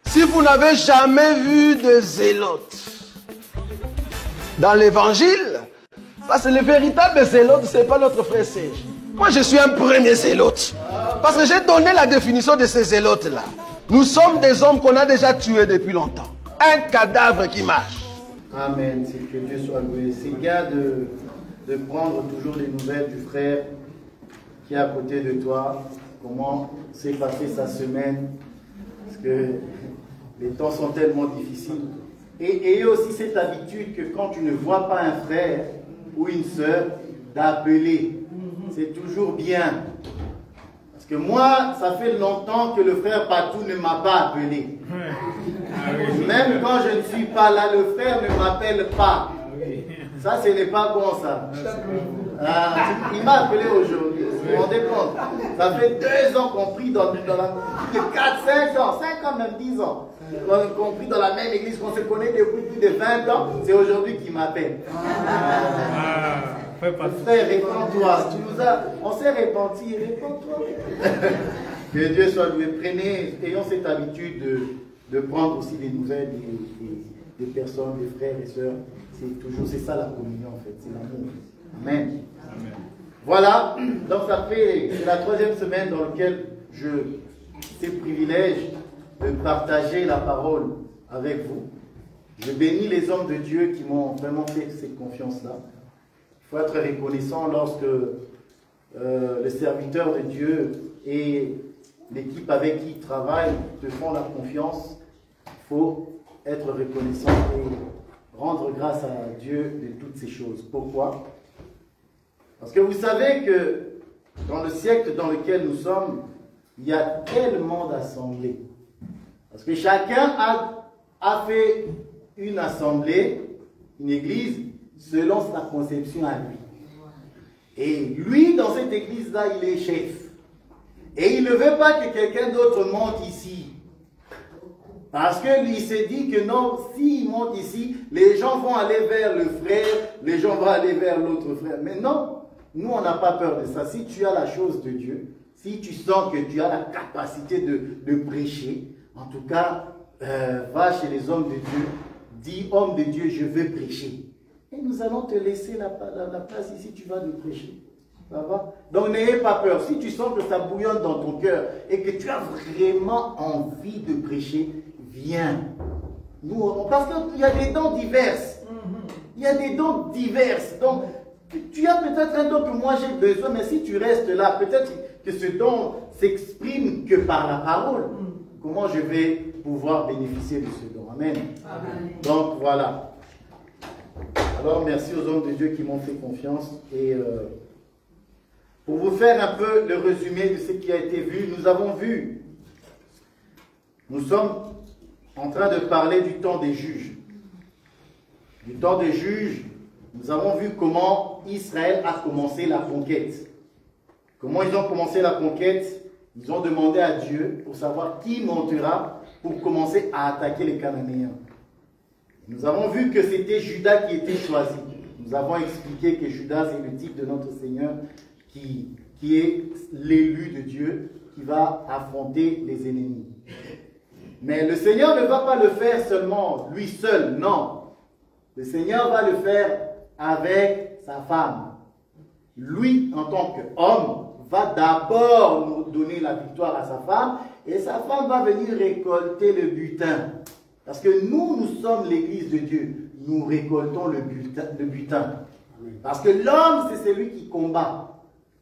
Si vous n'avez jamais vu de zélote dans l'évangile, parce que le véritable zélote, ce n'est pas notre frère Serge. Moi, je suis un premier zélote. Parce que j'ai donné la définition de ces zélotes-là. Nous sommes des hommes qu'on a déjà tués depuis longtemps. Un cadavre qui marche. Amen. C'est que Dieu soit loué. C'est bien de prendre toujours les nouvelles du frère qui est à côté de toi. Comment s'est passée sa semaine. Parce que les temps sont tellement difficiles. Et ayez aussi cette habitude que quand tu ne vois pas un frère ou une sœur, d'appeler. C'est toujours bien. Parce que moi, ça fait longtemps que le frère Patou ne m'a pas appelé. Même quand je ne suis pas là, le frère ne m'appelle pas. Ça, ce n'est pas bon, ça. Il m'a appelé aujourd'hui. Vous vous rendez compte? Ça fait 2 ans qu'on prie dans la... 4, 5 ans, 5 ans, même 10 ans. Qu'on prie dans la même église, qu'on se connaît depuis plus de 20 ans. C'est aujourd'hui qu'il m'appelle. Frère, réponds-toi. On s'est repenti, réponds-toi. Que Dieu soit loué. Ayons cette habitude de prendre aussi des nouvelles des personnes, des frères et sœurs. C'est ça la communion en fait, c'est l'amour. Amen. Amen. Voilà, donc c'est la 3e semaine dans laquelle j'ai le privilège de partager la parole avec vous. Je bénis les hommes de Dieu qui m'ont vraiment fait cette confiance-là. Il faut être reconnaissant lorsque le serviteur de Dieu et l'équipe avec qui il travaille te font la confiance. Il faut être reconnaissant et rendre grâce à Dieu de toutes ces choses. Pourquoi? Parce que vous savez que dans le siècle dans lequel nous sommes, il y a tellement d'assemblées. Parce que chacun a fait une assemblée, une église, selon sa conception à lui. Et lui, dans cette église-là, il est chef. Et il ne veut pas que quelqu'un d'autre monte ici. Parce que lui, il s'est dit que non, s'il monte ici, les gens vont aller vers le frère, les gens vont aller vers l'autre frère. Mais non, nous, on n'a pas peur de ça. Si tu as la chose de Dieu, si tu sens que tu as la capacité de prêcher, en tout cas, va chez les hommes de Dieu, dis, homme de Dieu, je veux prêcher. Et nous allons te laisser la place ici, tu vas nous prêcher. Ça va? Donc n'ayez pas peur. Si tu sens que ça bouillonne dans ton cœur et que tu as vraiment envie de prêcher, viens. Parce qu'il y a des dons diverses. Il y a des dons diverses. Donc, tu as peut-être un don que moi j'ai besoin, mais si tu restes là, peut-être que ce don s'exprime que par la parole. Comment je vais pouvoir bénéficier de ce don? Amen. Amen. Donc voilà. Alors merci aux hommes de Dieu qui m'ont fait confiance. Et pour vous faire un peu le résumé de ce qui a été vu, nous avons vu, nous sommes en train de parler du temps des juges. Du temps des juges, nous avons vu comment Israël a commencé la conquête. Comment ils ont commencé la conquête? Ils ont demandé à Dieu pour savoir qui montera pour commencer à attaquer les Cananéens. Nous avons vu que c'était Judas qui était choisi. Nous avons expliqué que Judas est le type de notre Seigneur qui est l'élu de Dieu, qui va affronter les ennemis. Mais le Seigneur ne va pas le faire seulement lui seul, non. Le Seigneur va le faire avec sa femme. Lui, en tant qu'homme, va d'abord nous donner la victoire à sa femme, et sa femme va venir récolter le butin. Parce que nous sommes l'église de Dieu. Nous récoltons le butin. Parce que l'homme, c'est celui qui combat.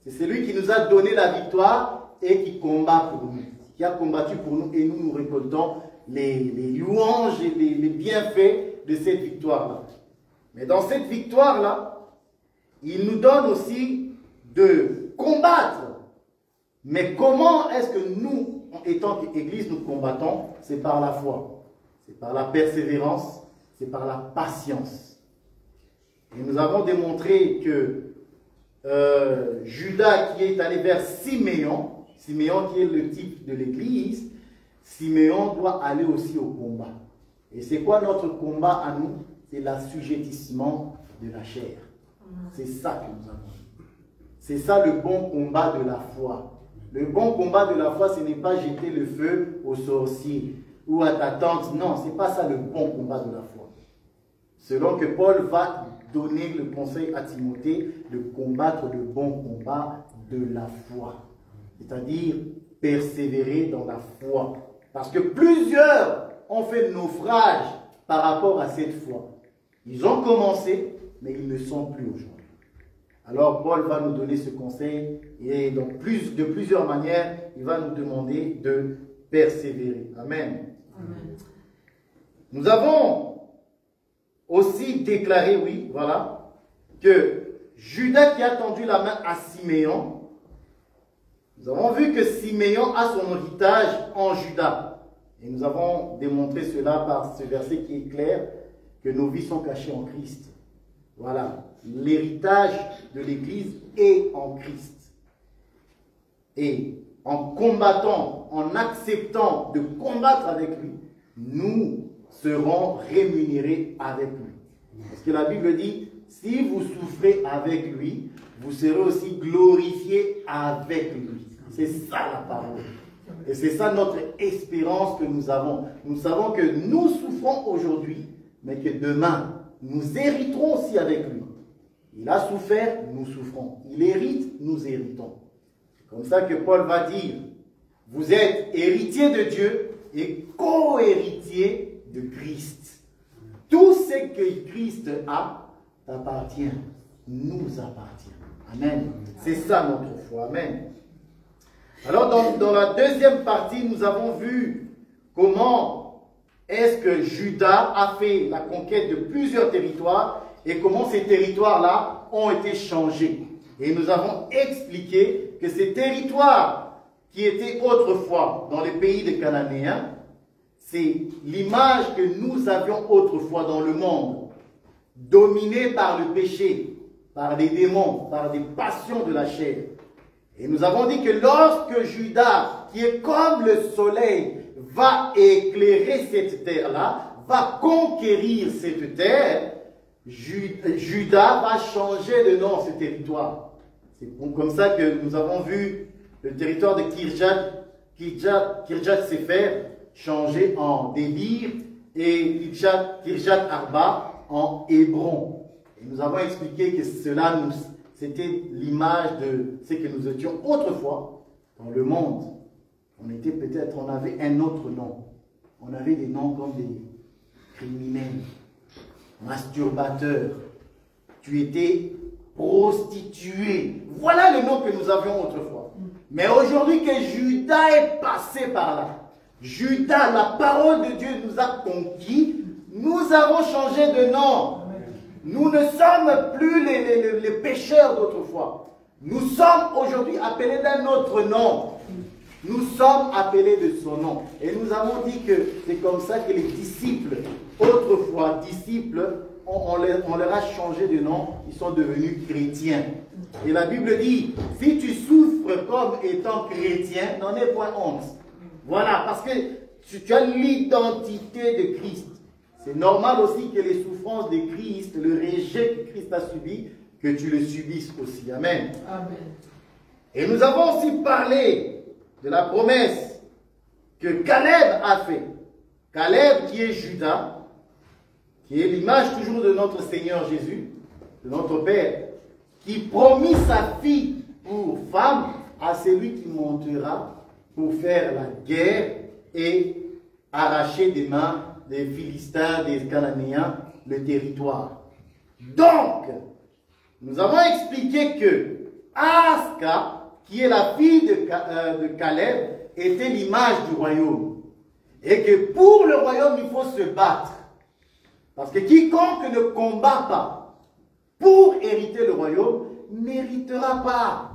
C'est celui qui nous a donné la victoire et qui combat pour nous. Qui a combattu pour nous, et nous récoltons les louanges et les bienfaits de cette victoire-là. Mais dans cette victoire-là, il nous donne aussi de combattre. Mais comment est-ce que nous, étant qu'Église, nous combattons? C'est par la foi, c'est par la persévérance, c'est par la patience. Et nous avons démontré que Judas qui est allé vers Siméon qui est le type de l'Église, Siméon doit aller aussi au combat. Et c'est quoi notre combat à nous? C'est l'assujettissement de la chair. C'est ça que nous avons. C'est ça le bon combat de la foi. Le bon combat de la foi, ce n'est pas jeter le feu aux sorciers. ou à ta tante. Non, ce n'est pas ça le bon combat de la foi. Selon que Paul va donner le conseil à Timothée de combattre le bon combat de la foi. C'est-à-dire persévérer dans la foi. Parce que plusieurs ont fait naufrage par rapport à cette foi. Ils ont commencé, mais ils ne sont plus aujourd'hui. Alors Paul va nous donner ce conseil et donc de plusieurs manières, il va nous demander de persévérer. Amen. Amen. Nous avons aussi déclaré, oui, voilà, que Judas qui a tendu la main à Siméon, nous avons vu que Siméon a son héritage en Judas. Et nous avons démontré cela par ce verset qui est clair, que nos vies sont cachées en Christ. Voilà, l'héritage de l'Église est en Christ. Et en combattant, en acceptant de combattre avec lui, nous serons rémunérés avec lui. Parce que la Bible dit, si vous souffrez avec lui, vous serez aussi glorifiés avec lui. C'est ça la parole. Et c'est ça notre espérance que nous avons. Nous savons que nous souffrons aujourd'hui, mais que demain, nous hériterons aussi avec lui. Il a souffert, nous souffrons. Il hérite, nous héritons. C'est comme ça que Paul va dire, vous êtes héritiers de Dieu et co-héritiers de Christ. Tout ce que Christ a t'appartient, nous appartient. Amen. C'est ça notre foi. Amen. Alors dans la deuxième partie, nous avons vu comment est-ce que Judas a fait la conquête de plusieurs territoires et comment ces territoires-là ont été changés. Et nous avons expliqué que ces territoires qui étaient autrefois dans les pays des Cananéens, c'est l'image que nous avions autrefois dans le monde, dominée par le péché, par des démons, par des passions de la chair. Et nous avons dit que lorsque Judas, qui est comme le soleil, va éclairer cette terre-là, va conquérir cette terre, Judas va changer de nom ce territoire. C'est comme ça que nous avons vu le territoire de Kirjat Sefer changer en Débir et Kirjat Arba en Hébron. Et nous avons expliqué que cela c'était l'image de ce que nous étions autrefois dans le monde. On avait un autre nom. On avait des noms comme des criminels, masturbateurs. Tu étais prostitué. Voilà le nom que nous avions autrefois. Mais aujourd'hui que Judas est passé par là, Judas, la parole de Dieu nous a conquis, nous avons changé de nom. Nous ne sommes plus les pécheurs d'autrefois. Nous sommes aujourd'hui appelés d'un autre nom. Nous sommes appelés de son nom. Et nous avons dit que c'est comme ça que les disciples, autrefois disciples, on leur a changé de nom. Ils sont devenus chrétiens. Et la Bible dit, si tu souffres comme étant chrétien, n'en aie point honte. Voilà, parce que tu as l'identité de Christ. C'est normal aussi que les souffrances de Christ, le rejet que Christ a subi, que tu le subisses aussi. Amen. Amen. Et nous avons aussi parlé de la promesse que Caleb a fait. Caleb qui est Judas, qui est l'image toujours de notre Seigneur Jésus, de notre Père, qui promit sa fille pour femme à celui qui montera pour faire la guerre et arracher des mains des Philistins, des Cananéens, le territoire. Donc, nous avons expliqué que Aska, qui est la fille de Caleb, était l'image du royaume. Et que pour le royaume, il faut se battre. Parce que quiconque ne combat pas pour hériter le royaume, n'héritera pas.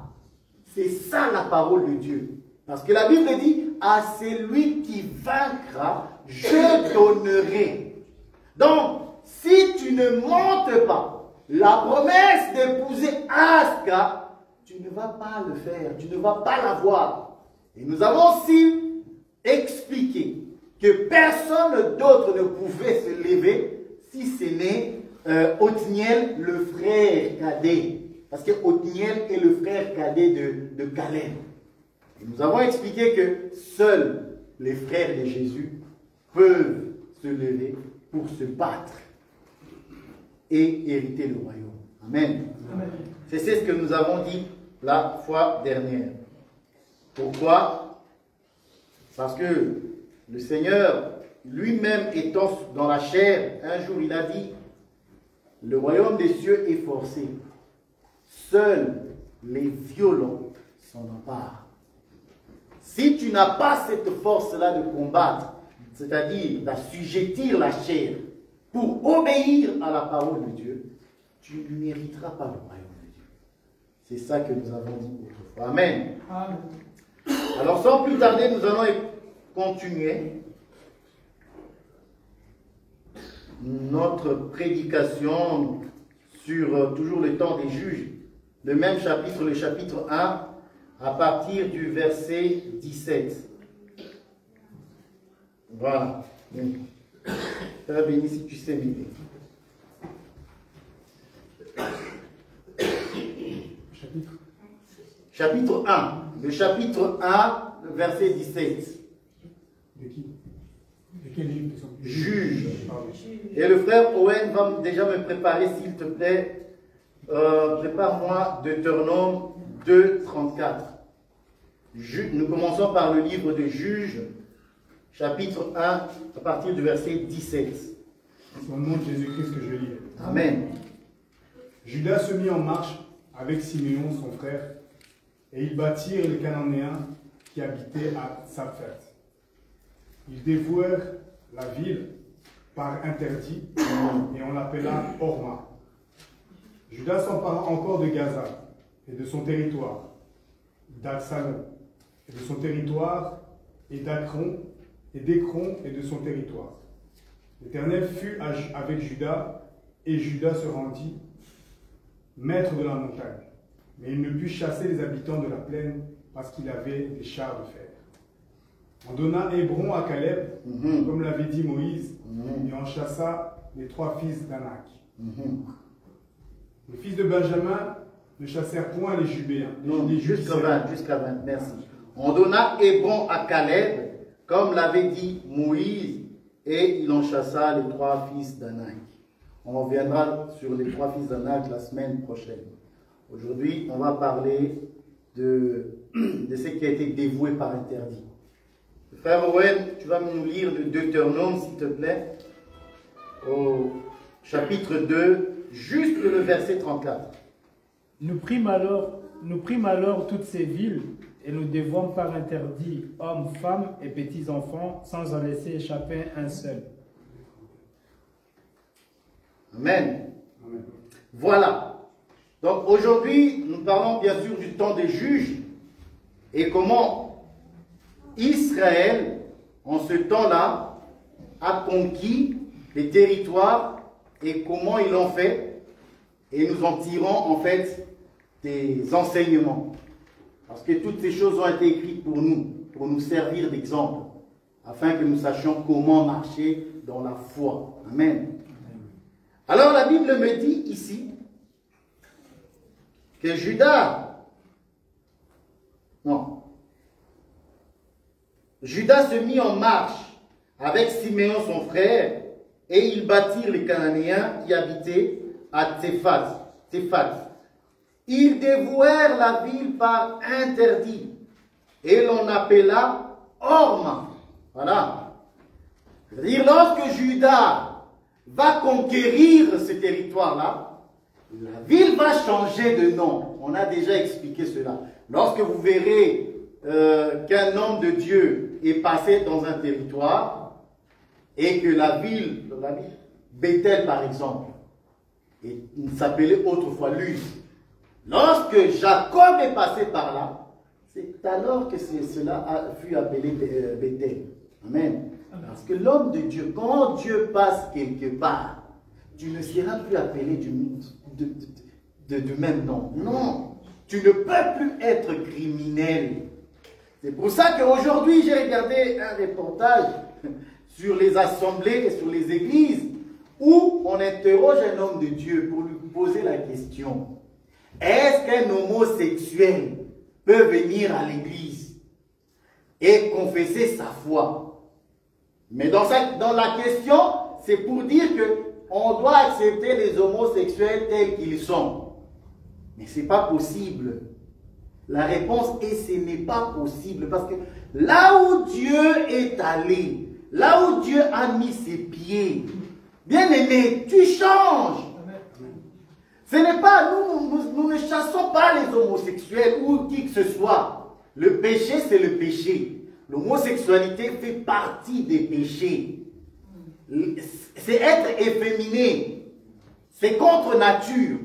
C'est ça la parole de Dieu. Parce que la Bible dit, à celui qui vaincra, je donnerai. Donc, si tu ne montes pas la promesse d'épouser Aska, tu ne vas pas le faire, tu ne vas pas l'avoir. Et nous avons aussi expliqué que personne d'autre ne pouvait se lever si ce n'est Othniel, le frère cadet. Parce que Othniel est le frère cadet de Caleb. Et nous avons expliqué que seuls les frères de Jésus peuvent se lever pour se battre et hériter le royaume. Amen. C'est ce que nous avons dit la fois dernière. Pourquoi? Parce que le Seigneur, lui-même étant dans la chair, un jour il a dit, le royaume des cieux est forcé. Seuls les violents s'en emparent. Si tu n'as pas cette force-là de combattre, c'est-à-dire d'assujettir la chair pour obéir à la parole de Dieu, tu ne mériteras pas le royaume de Dieu. C'est ça que nous avons dit autrefois. Amen. Amen. Alors sans plus tarder, nous allons continuer notre prédication sur toujours le temps des juges. Le même chapitre, le chapitre 1, à partir du verset 17. Voilà. Père béni si tu sais m'aider. Chapitre 1. Le chapitre 1, le verset 17. De qui? De quel livre? Juge. Et le frère Owen va déjà me préparer, s'il te plaît. Prépare-moi Deutéronome 2, 34. Nous commençons par le livre de Juges, chapitre 1, à partir du verset 17. C'est au nom de Jésus-Christ que je lis. Amen. Judas se mit en marche avec Siméon, son frère, et ils battirent les Cananéens qui habitaient à Saphat. Ils dévouèrent la ville par interdit, et on l'appela Orma. Judas s'empara encore de Gaza et de son territoire, d'Absalom et de son territoire, et d'Akron, et d'Écron et de son territoire. L'Éternel fut avec Judas, et Judas se rendit maître de la montagne. Mais il ne put chasser les habitants de la plaine parce qu'il avait des chars de fer. On donna Hébron à Caleb, comme l'avait dit Moïse, et on chassa les 3 fils d'Anak. Les fils de Benjamin ne chassèrent point les Jubéens. Non, jusqu'à 20, merci. On donna Hébron à Caleb, comme l'avait dit Moïse, et il en chassa les 3 fils d'Anak. On reviendra sur les 3 fils d'Anak la semaine prochaine. Aujourd'hui, on va parler de ce qui a été dévoué par interdit. Frère Owen, tu vas nous lire le Deutéronome, s'il te plaît, au chapitre 2, juste le verset 34. Nous prîmes alors toutes ces villes et nous dévouâmes par interdit hommes, femmes et petits-enfants, sans en laisser échapper un seul. Amen. Amen. Voilà. Donc aujourd'hui, nous parlons bien sûr du temps des juges et comment Israël, en ce temps-là, a conquis les territoires et comment ils l'ont fait. Et nous en tirons en fait des enseignements. Parce que toutes ces choses ont été écrites pour nous servir d'exemple, afin que nous sachions comment marcher dans la foi. Amen. Alors la Bible me dit ici que Judas se mit en marche avec Siméon son frère et ils battirent les Cananéens qui habitaient à Tsephat. Ils dévouèrent la ville par interdit et l'on appela Orma. Voilà. C'est-à-dire lorsque Judas va conquérir ce territoire-là, la ville va changer de nom. On a déjà expliqué cela. Lorsque vous verrez qu'un homme de Dieu est passé dans un territoire et que la ville Bethel par exemple, il s'appelait autrefois Luz. Lorsque Jacob est passé par là, c'est alors que cela fut appelé Bethel. Amen. Parce que l'homme de Dieu, quand Dieu passe quelque part, tu ne seras plus appelé du même nom. Non, tu ne peux plus être criminel. C'est pour ça qu'aujourd'hui, j'ai regardé un reportage sur les assemblées et sur les églises où on interroge un homme de Dieu pour lui poser la question: est-ce qu'un homosexuel peut venir à l'église et confesser sa foi? Mais dans la question, c'est pour dire qu'on doit accepter les homosexuels tels qu'ils sont. Mais ce n'est pas possible. La réponse est ce n'est pas possible. Parce que là où Dieu est allé, là où Dieu a mis ses pieds, bien-aimé, tu changes. Ce n'est pas, nous ne chassons pas les homosexuels ou qui que ce soit. Le péché, c'est le péché. L'homosexualité fait partie des péchés. C'est être efféminé. C'est contre nature.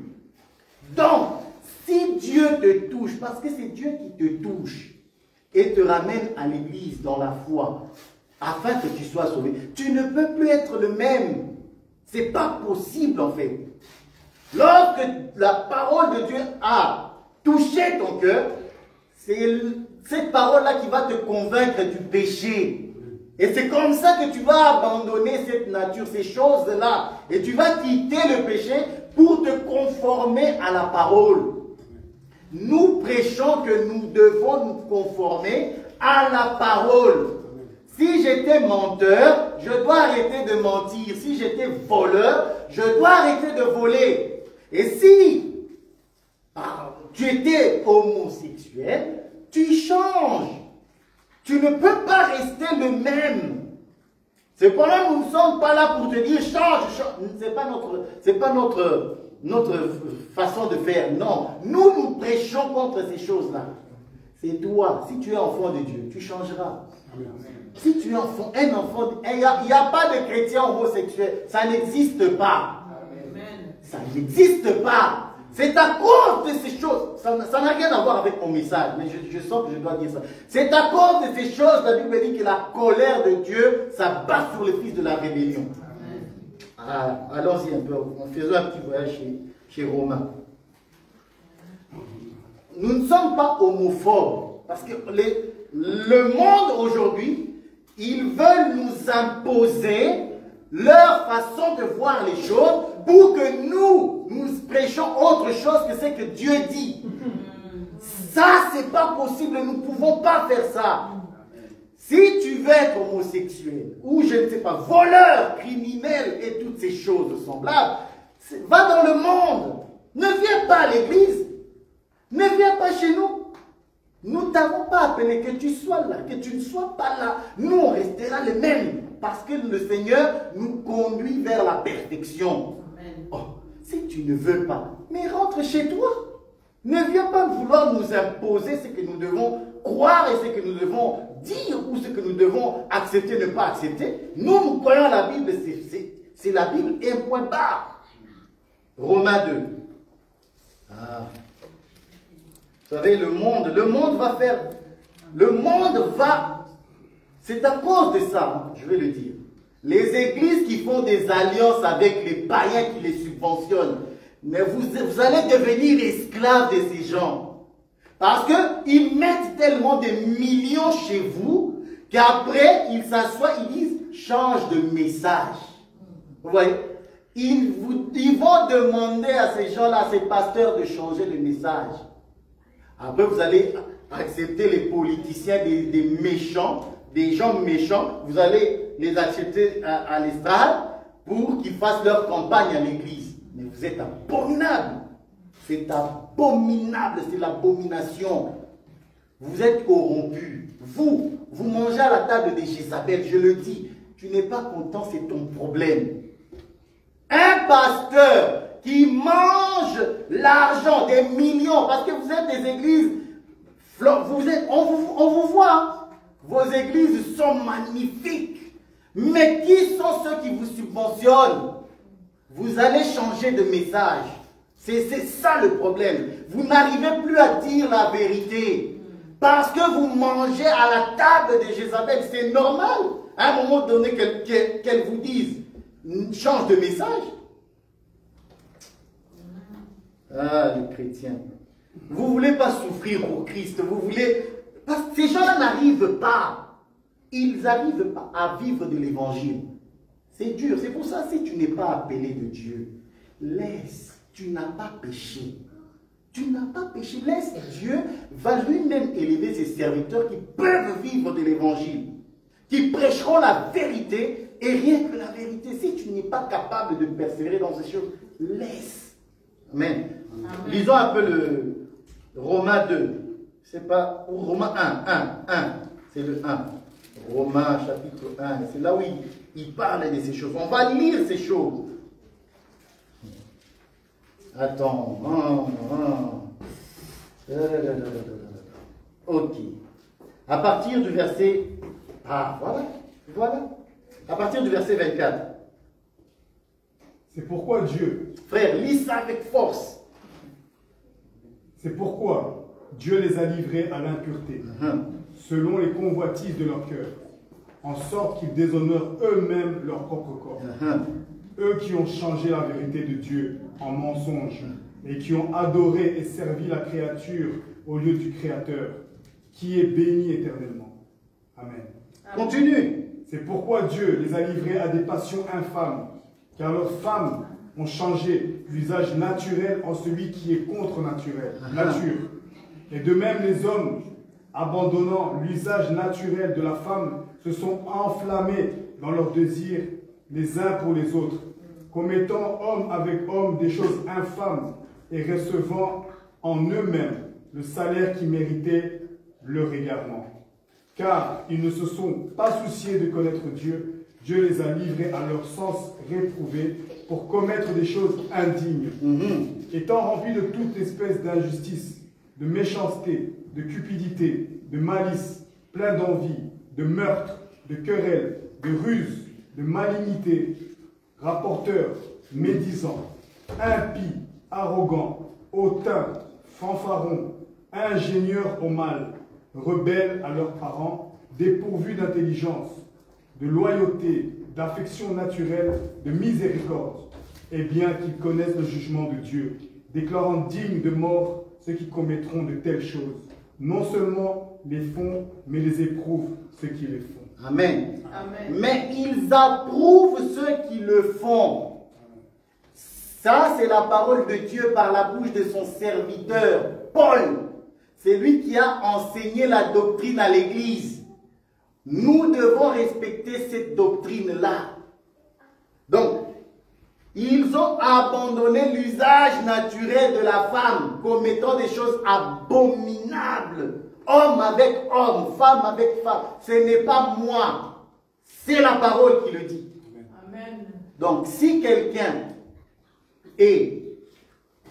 Donc, si Dieu te touche, parce que c'est Dieu qui te touche et te ramène à l'église dans la foi, afin que tu sois sauvé, tu ne peux plus être le même. Ce n'est pas possible en fait. Lorsque la parole de Dieu a touché ton cœur, c'est cette parole-là qui va te convaincre du péché. Et c'est comme ça que tu vas abandonner cette nature, ces choses-là. Et tu vas quitter le péché pour te conformer à la parole. Nous prêchons que nous devons nous conformer à la parole. Si j'étais menteur, je dois arrêter de mentir. Si j'étais voleur, je dois arrêter de voler. Et si tu étais homosexuel, tu changes. Tu ne peux pas rester le même. C'est pour ça que nous ne sommes pas là pour te dire change, change. Ce n'est pas notre façon de faire. Non, nous prêchons contre ces choses-là. C'est toi, si tu es enfant de Dieu, tu changeras. Si tu es un enfant, il n'y a pas de chrétien homosexuel. Ça n'existe pas. Ça n'existe pas. C'est à cause de ces choses. Ça n'a rien à voir avec mon message, mais je sens que je dois dire ça. C'est à cause de ces choses, la Bible dit que la colère de Dieu s'abat sur les fils de la rébellion. Allons-y un peu, faisons un petit voyage chez Romain. Nous ne sommes pas homophobes, parce que le monde aujourd'hui, ils veulent nous imposer leur façon de voir les choses pour que nous prêchons autre chose que ce que Dieu dit. Ça, c'est pas possible. Nous ne pouvons pas faire ça. Si tu veux être homosexuel, ou je ne sais pas, voleur, criminel et toutes ces choses semblables, va dans le monde. Ne viens pas à l'église. Ne viens pas chez nous. Nous ne t'avons pas appelé que tu sois là, que tu ne sois pas là. Nous, on restera les mêmes. Parce que le Seigneur nous conduit vers la perfection. Oh, si tu ne veux pas, mais rentre chez toi. Ne viens pas vouloir nous imposer ce que nous devons croire et ce que nous devons dire ou ce que nous devons accepter, ne pas accepter. Nous croyons à la Bible, c'est la Bible et un point barre. Romains 2. Vous savez, le monde va, c'est à cause de ça, je vais le dire. Les églises qui font des alliances avec les païens qui les subventionnent, mais vous allez devenir esclaves de ces gens. Parce qu'ils mettent tellement de millions chez vous, qu'après, ils s'assoient, ils disent, change de message. Vous voyez? Ils vont demander à ces gens-là, à ces pasteurs, de changer de message. Après, vous allez accepter les politiciens, des méchants, des gens méchants, vous allez les accepter à l'estrade pour qu'ils fassent leur campagne à l'église. Mais vous êtes abominable. C'est abominable, c'est l'abomination. Vous êtes corrompus. Vous mangez à la table de Jézabel, je le dis. Tu n'es pas content, c'est ton problème. Un pasteur qui mange l'argent des millions, parce que vous êtes des églises, on vous voit, hein? Vos églises sont magnifiques, mais qui sont ceux qui vous subventionnent? Vous allez changer de message. C'est ça le problème. Vous n'arrivez plus à dire la vérité, parce que vous mangez à la table de Jézabel. C'est normal, à un moment donné, qu'elle vous dise, change de message. Ah, les chrétiens. Vous ne voulez pas souffrir pour Christ. Vous voulez... Parce que ces gens-là n'arrivent pas. Ils n'arrivent pas à vivre de l'évangile. C'est dur. C'est pour ça, si tu n'es pas appelé de Dieu, laisse. Tu n'as pas péché. Tu n'as pas péché. Laisse. Dieu va lui-même élever ses serviteurs qui peuvent vivre de l'évangile. qui prêcheront la vérité et rien que la vérité. Si tu n'es pas capable de persévérer dans ces choses, laisse. Amen. Amen. Lisons un peu le Romains 2. C'est pas, ou Romains 1. C'est le 1. Romains chapitre 1. C'est là où il parle de ces choses. On va lire ces choses. Attends. Ok. À partir du verset... Ah, voilà. À partir du verset 24. C'est pourquoi Dieu... Frère, lis ça avec force. C'est pourquoi Dieu les a livrés à l'impureté, selon les convoitises de leur cœur, en sorte qu'ils déshonorent eux-mêmes leur propre corps. Eux qui ont changé la vérité de Dieu en mensonge, et qui ont adoré et servi la créature au lieu du Créateur, qui est béni éternellement. Amen. Continue. C'est pourquoi Dieu les a livrés à des passions infâmes, car leurs femmes ont changé l'usage naturel en celui qui est contre nature. Et de même les hommes, abandonnant l'usage naturel de la femme, se sont enflammés dans leurs désirs les uns pour les autres, commettant homme avec homme des choses infâmes et recevant en eux-mêmes le salaire qui méritait leur égarement. Car ils ne se sont pas souciés de connaître Dieu, Dieu les a livrés à leur sens réprouvé pour commettre des choses indignes, étant remplis de toute espèce d'injustice, de méchanceté, de cupidité, de malice, plein d'envie, de meurtre, de querelle, de ruse, de malignité, rapporteurs, médisants, impies, arrogants, hautains, fanfarons, ingénieurs au mal, rebelles à leurs parents, dépourvus d'intelligence, de loyauté, d'affection naturelle, de miséricorde, et bien qu'ils connaissent le jugement de Dieu, déclarant dignes de mort ceux qui commettront de telles choses. Non seulement les font, mais les éprouvent ceux qui les font. Amen. Amen. Mais ils approuvent ceux qui le font. Ça, c'est la parole de Dieu par la bouche de son serviteur, Paul. C'est lui qui a enseigné la doctrine à l'Église. Nous devons respecter cette doctrine-là. Donc, ils ont abandonné l'usage naturel de la femme, commettant des choses abominables. Homme avec homme, femme avec femme. Ce n'est pas moi. C'est la parole qui le dit. Amen. Donc, si quelqu'un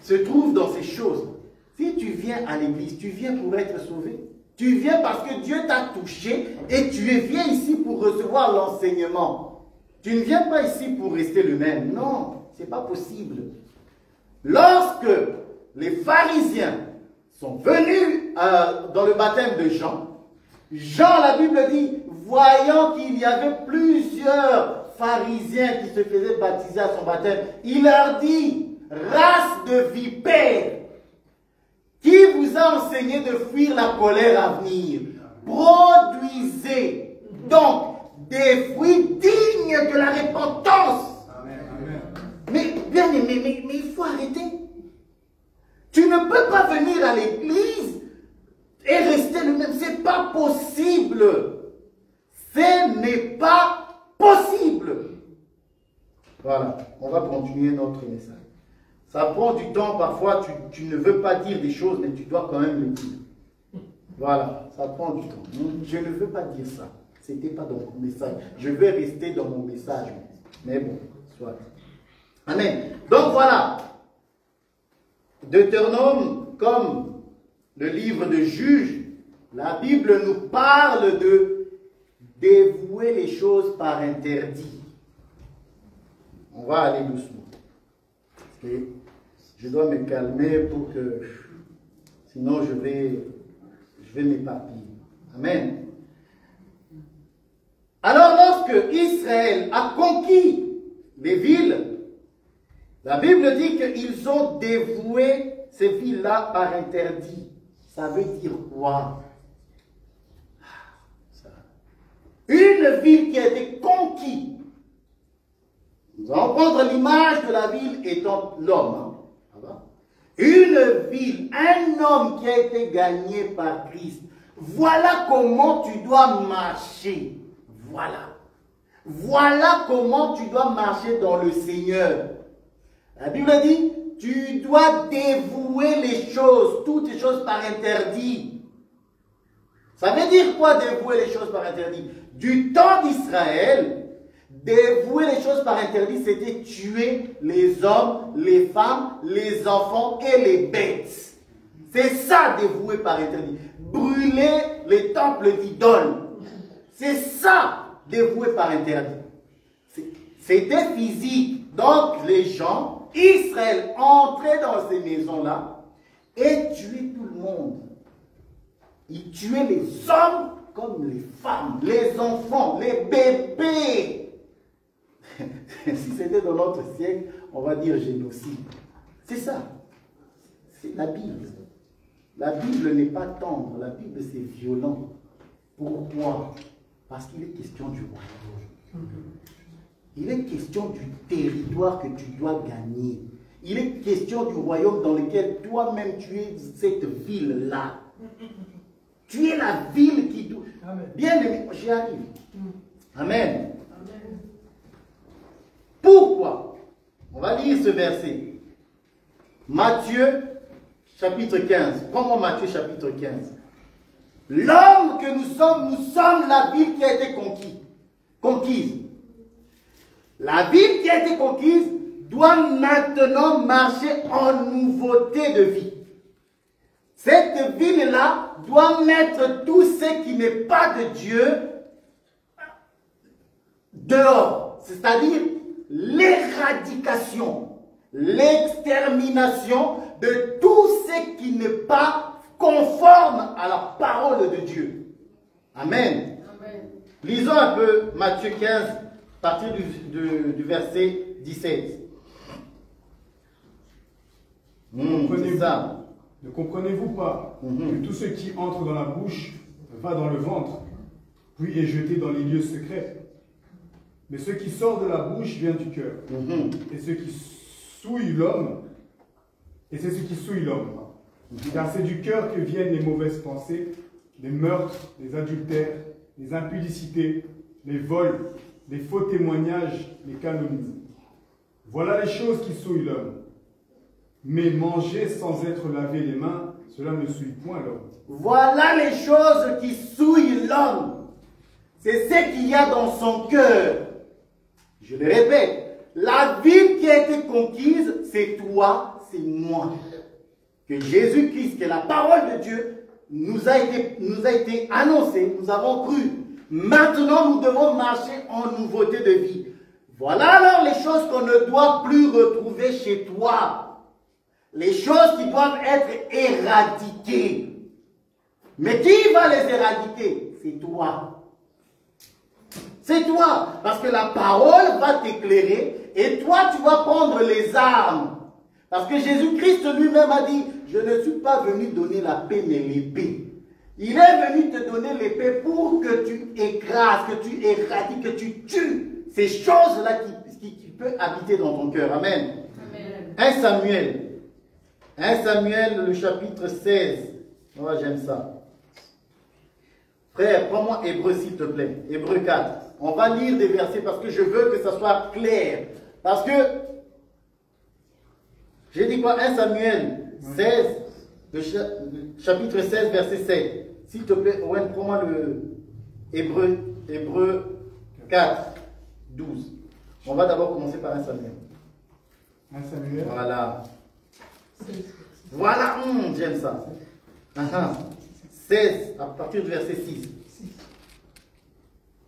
se trouve dans ces choses, si tu viens à l'église, tu viens pour être sauvé. Tu viens parce que Dieu t'a touché et tu viens ici pour recevoir l'enseignement. Tu ne viens pas ici pour rester le même. Non, ce n'est pas possible. Lorsque les pharisiens sont venus dans le baptême de Jean, la Bible dit, voyant qu'il y avait plusieurs pharisiens qui se faisaient baptiser à son baptême, il leur dit, race de vipères, qui vous a enseigné de fuir la colère à venir? Produisez donc des fruits dignes de la repentance. Amen. Mais bien aimé, mais il faut arrêter. Tu ne peux pas venir à l'église et rester le même. Ce n'est pas possible. Ce n'est pas possible. Voilà, on va continuer notre message. Ça prend du temps, parfois tu ne veux pas dire des choses, mais tu dois quand même le dire. Voilà, ça prend du temps. Je ne veux pas dire ça. Ce n'était pas dans mon message. Je vais rester dans mon message. Mais bon, soit. Amen. Donc voilà. Deutéronome, comme le livre de Juges, la Bible nous parle de dévouer les choses par interdit. On va aller doucement. Et je dois me calmer pour que, sinon je vais m'éparpiller. Amen. Alors lorsque Israël a conquis les villes, la Bible dit qu'ils ont dévoué ces villes-là par interdit. Ça veut dire quoi? Une ville qui a été conquise. Nous allons prendre l'image de la ville étant l'homme. Une ville, un homme qui a été gagné par Christ. Voilà comment tu dois marcher. voilà. Voilà comment tu dois marcher dans le Seigneur. La Bible dit, tu dois dévouer les choses, toutes les choses par interdit. Ça veut dire quoi dévouer les choses par interdit? Du temps d'Israël, dévouer les choses par interdit, c'était tuer les hommes, les femmes, les enfants et les bêtes. C'est ça dévouer par interdit. Brûler les temples d'idoles. C'est ça dévoué par interdit. C'était physique. Donc les gens, Israël, entraient dans ces maisons-là et tuaient tout le monde. Ils tuaient les hommes comme les femmes, les enfants, les bébés. Si c'était dans notre siècle, on va dire génocide. C'est ça. C'est la Bible. La Bible n'est pas tendre, la Bible c'est violent. Pourquoi? Parce qu'il est question du royaume. Il est question du territoire que tu dois gagner. Il est question du royaume dans lequel toi-même tu es cette ville-là. Tu es la ville qui doit... Bien aimé, j'y arrive. Amen. Pourquoi? On va lire ce verset. Matthieu, chapitre 15. Prends-moi Matthieu, chapitre 15. L'homme que nous sommes la ville qui a été conquise. La ville qui a été conquise doit maintenant marcher en nouveauté de vie. Cette ville-là doit mettre tout ce qui n'est pas de Dieu dehors. C'est-à-dire l'éradication, l'extermination de tout ce qui n'est pas conforme à la parole de Dieu. Amen. Amen. Lisons un peu Matthieu 15, à partir du verset 17. C'est ça. Ne comprenez-vous pas que tout ce qui entre dans la bouche va dans le ventre, puis est jeté dans les lieux secrets? Mais ce qui sort de la bouche vient du cœur. Et ce qui souille l'homme, et c'est ce qui souille l'homme. Car c'est du cœur que viennent les mauvaises pensées, les meurtres, les adultères, les impudicités, les vols, les faux témoignages, les calomnies. Voilà les choses qui souillent l'homme. Mais manger sans être lavé les mains, cela ne souille point l'homme. Voilà les choses qui souillent l'homme. C'est ce qu'il y a dans son cœur. Je le répète, la ville qui a été conquise, c'est toi, c'est moi. Que Jésus-Christ, que la parole de Dieu nous a été annoncée, nous avons cru. Maintenant, nous devons marcher en nouveauté de vie. Voilà alors les choses qu'on ne doit plus retrouver chez toi. Les choses qui doivent être éradiquées. Mais qui va les éradiquer? C'est toi. C'est toi. Parce que la parole va t'éclairer et toi, tu vas prendre les armes. Parce que Jésus-Christ lui-même a dit, je ne suis pas venu donner la paix mais l'épée. Il est venu te donner l'épée pour que tu écrases, que tu éradiques, que tu tues ces choses-là qui peuvent habiter dans ton cœur. Amen. Amen. 1 Samuel, le chapitre 16. Oh, j'aime ça. Frère, prends-moi Hébreu s'il te plaît. Hébreu 4. On va lire des versets parce que je veux que ça soit clair. Parce que, j'ai dit quoi? 1 Samuel 16, le chapitre 16, verset 7. S'il te plaît, Owen, prends-moi le Hébreu 4, 12. On va d'abord commencer par 1 Samuel. 1 Samuel. Voilà. Voilà, j'aime ça. 16, à partir du verset 6.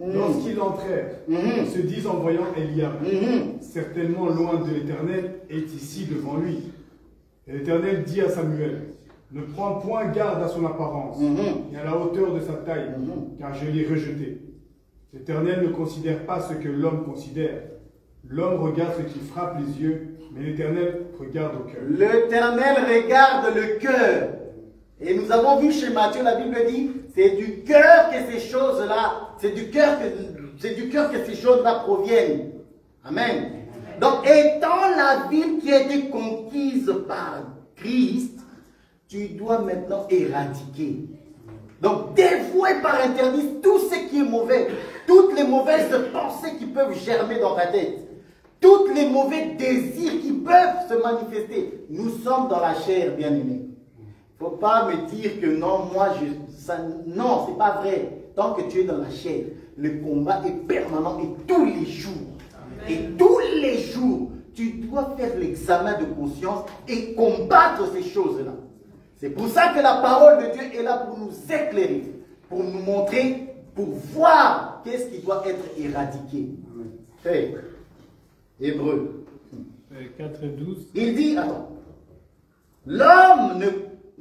Lorsqu'ils entrèrent, se disent en voyant Eliab, certainement loin de l'Éternel, est ici devant lui. Et l'Éternel dit à Samuel, ne prends point garde à son apparence et à la hauteur de sa taille, car je l'ai rejeté. L'Éternel ne considère pas ce que l'homme considère. L'homme regarde ce qui frappe les yeux, mais l'Éternel regarde au cœur. L'Éternel regarde le cœur. Et nous avons vu chez Matthieu, la Bible dit, c'est du cœur que ces choses-là, c'est du cœur que ces choses-là proviennent. Amen. Donc, étant la ville qui a été conquise par Christ, tu dois maintenant éradiquer. Donc, dévouer par interdit tout ce qui est mauvais, toutes les mauvaises pensées qui peuvent germer dans ta tête, tous les mauvais désirs qui peuvent se manifester. Nous sommes dans la chair, bien-aimés. Il ne faut pas me dire que non, moi, non, ce n'est pas vrai. Tant que tu es dans la chair, le combat est permanent et tous les jours. Amen. Et tous les jours, tu dois faire l'examen de conscience et combattre ces choses-là. C'est pour ça que la parole de Dieu est là pour nous éclairer, pour nous montrer, pour voir qu'est-ce qui doit être éradiqué. Hey. Hébreu 4:12. Il dit, attends, l'homme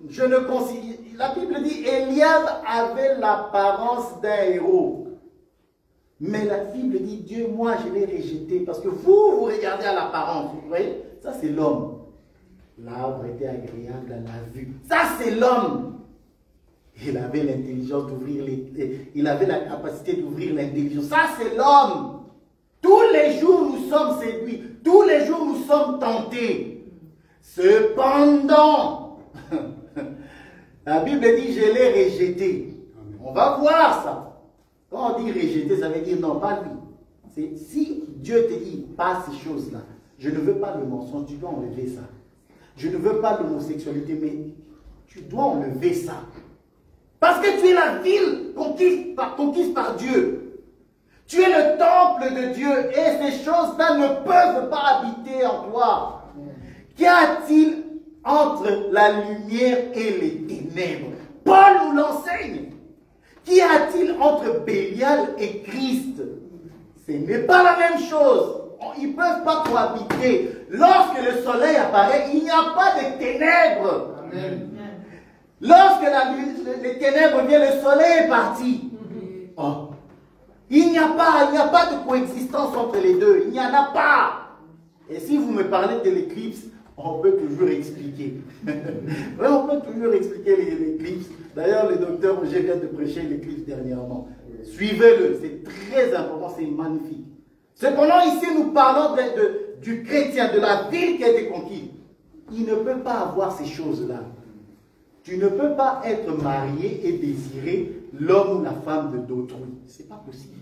je ne considère, la Bible dit, Eliab avait l'apparence d'un héros. Mais la Bible dit, Dieu, moi je l'ai rejeté, parce que vous regardez à l'apparence, vous voyez, ça c'est l'homme. L'arbre était agréable à la vue. Ça c'est l'homme. Il avait l'intelligence d'ouvrir il avait la capacité d'ouvrir l'intelligence. Ça c'est l'homme. Tous les jours nous sommes séduits. Tous les jours nous sommes tentés. Cependant, la Bible dit je l'ai rejeté. On va voir ça. Quand on dit rejeter, ça veut dire non, pas lui. Si Dieu te dit pas ces choses-là, je ne veux pas le mensonge, tu dois enlever ça. Je ne veux pas l'homosexualité, mais tu dois enlever ça. Parce que tu es la ville conquise par Dieu. Tu es le temple de Dieu et ces choses-là ne peuvent pas habiter en toi. Qu'y a-t-il entre la lumière et les ténèbres? Paul nous l'enseigne. Qu'y a-t-il entre Bélial et Christ? Ce n'est pas la même chose. Ils ne peuvent pas cohabiter. Lorsque le soleil apparaît, il n'y a pas de ténèbres. Amen. Lorsque les ténèbres viennent, le soleil est parti. Oh. Il n'y a pas de coexistence entre les deux. Il n'y en a pas. Et si vous me parlez de l'éclipse, on peut toujours expliquer. Oui, on peut toujours expliquer l'éclipse. D'ailleurs, le docteur Roger vient de prêcher l'éclipse dernièrement. Suivez-le, c'est très important, c'est magnifique. Cependant, ici, nous parlons du chrétien, de la ville qui a été conquise. Il ne peut pas avoir ces choses-là. Tu ne peux pas être marié et désirer l'homme ou la femme d'autrui. C'est pas possible.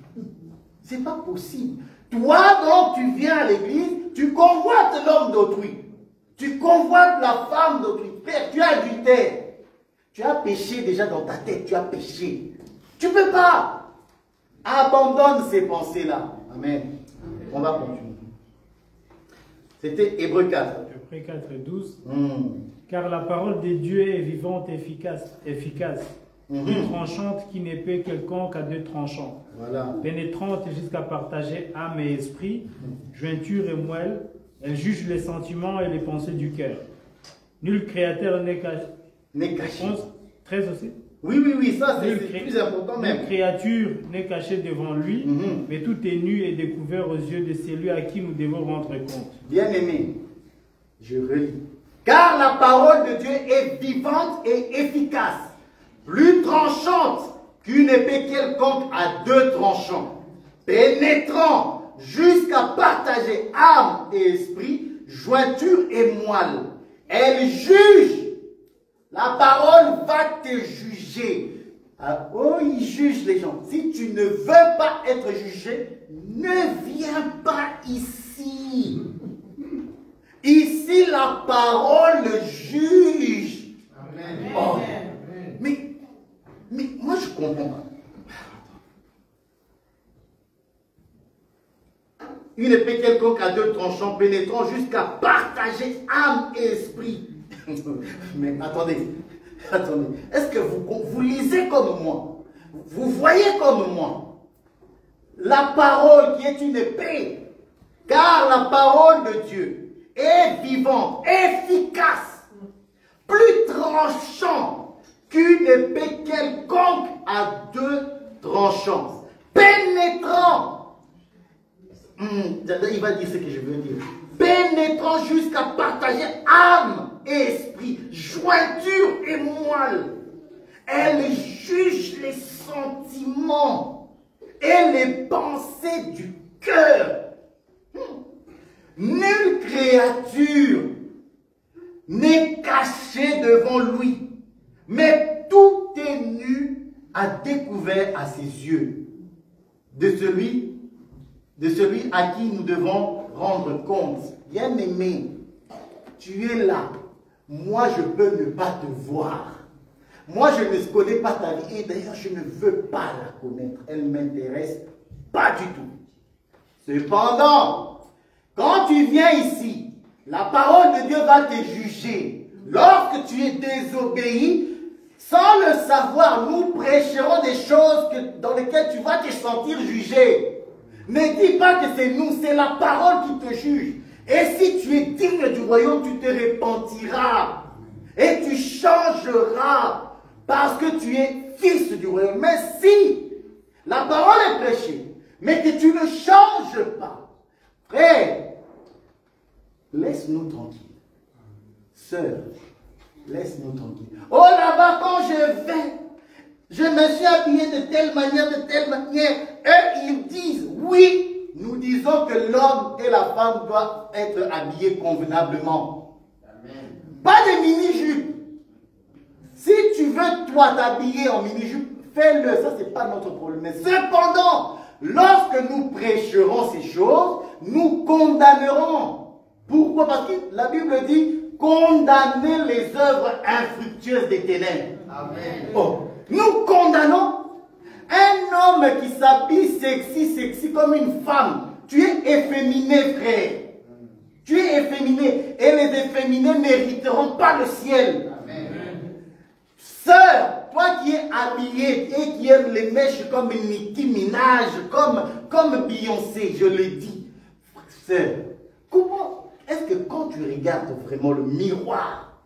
C'est pas possible. Toi, donc, tu viens à l'église, tu convoites l'homme d'autrui. Tu convoites la femme d'autrui. Frère, tu as adultère. Tu as péché déjà dans ta tête. Tu as péché. Tu ne peux pas. Abandonne ces pensées-là. Amen. On va continuer. C'était Hébreu 4. Hébreu 4:12. Car la parole de Dieu est vivante et efficace, plus tranchante qu'une épée quelconque à deux tranchants, pénétrante jusqu'à partager âme et esprit, jointure et moelle, elle juge les sentiments et les pensées du cœur. Nul créateur n'est caché. 13 aussi. Oui, ça c'est plus important même. Nulle créature n'est cachée devant lui, mais tout est nu et découvert aux yeux de celui à qui nous devons rendre compte. Bien-aimé, je relis. Car la parole de Dieu est vivante et efficace, plus tranchante qu'une épée quelconque à deux tranchants, pénétrant jusqu'à partager âme et esprit, jointure et moelle. Elle juge. La parole va te juger. Oh, il juge les gens. Si tu ne veux pas être jugé, ne viens pas ici. Ici, la parole juge. Amen. Oh. Mais moi, je comprends pas. Une épée quelconque à deux tranchants pénétrant jusqu'à partager âme et esprit. Mais attendez. Est-ce que vous lisez comme moi? Vous voyez comme moi? La parole qui est une épée. Car la parole de Dieu est vivante, efficace, plus tranchant qu'une épée quelconque à deux tranchants, pénétrant. Il va dire ce que je veux dire. Pénétrant jusqu'à partager âme et esprit, jointure et moelle. Elle juge les sentiments et les pensées du cœur. Nulle créature n'est cachée devant lui, mais tout est nu a découvert à ses yeux de celui à qui nous devons rendre compte. Bien-aimé, tu es là. Moi, je peux ne pas te voir. Moi, je ne connais pas ta vie. Et d'ailleurs, je ne veux pas la connaître. Elle ne m'intéresse pas du tout. Cependant, quand tu viens ici, la parole de Dieu va te juger. Lorsque tu es désobéi, sans le savoir, nous prêcherons des choses dans lesquelles tu vas te sentir jugé. Ne dis pas que c'est nous, c'est la parole qui te juge. Et si tu es digne du royaume, tu te repentiras. Et tu changeras parce que tu es fils du royaume. Mais si la parole est prêchée, mais que tu ne changes pas, frère, laisse-nous tranquilles. Sœur, laisse-nous tranquilles. Oh là-bas, quand je vais, je me suis habillé de telle manière, eux, ils disent, oui, nous disons que l'homme et la femme doivent être habillés convenablement. Amen. Pas de mini-jupe. Si tu veux, toi, t'habiller en mini-jupe, fais-le. Ça, c'est pas notre problème. Mais cependant, lorsque nous prêcherons ces choses, nous condamnerons. Pourquoi? Parce que la Bible dit, condamner les œuvres infructueuses des ténèbres. Amen. Oh. Nous condamnons un homme qui s'habille sexy comme une femme. Tu es efféminé, frère. Tu es efféminé. Et les efféminés ne mériteront pas le ciel. Amen. Sœur, toi qui es habillée et qui aime les mèches comme Nicki Minaj, comme Beyoncé, je le dis. Sœur, comment est-ce que quand tu regardes vraiment le miroir,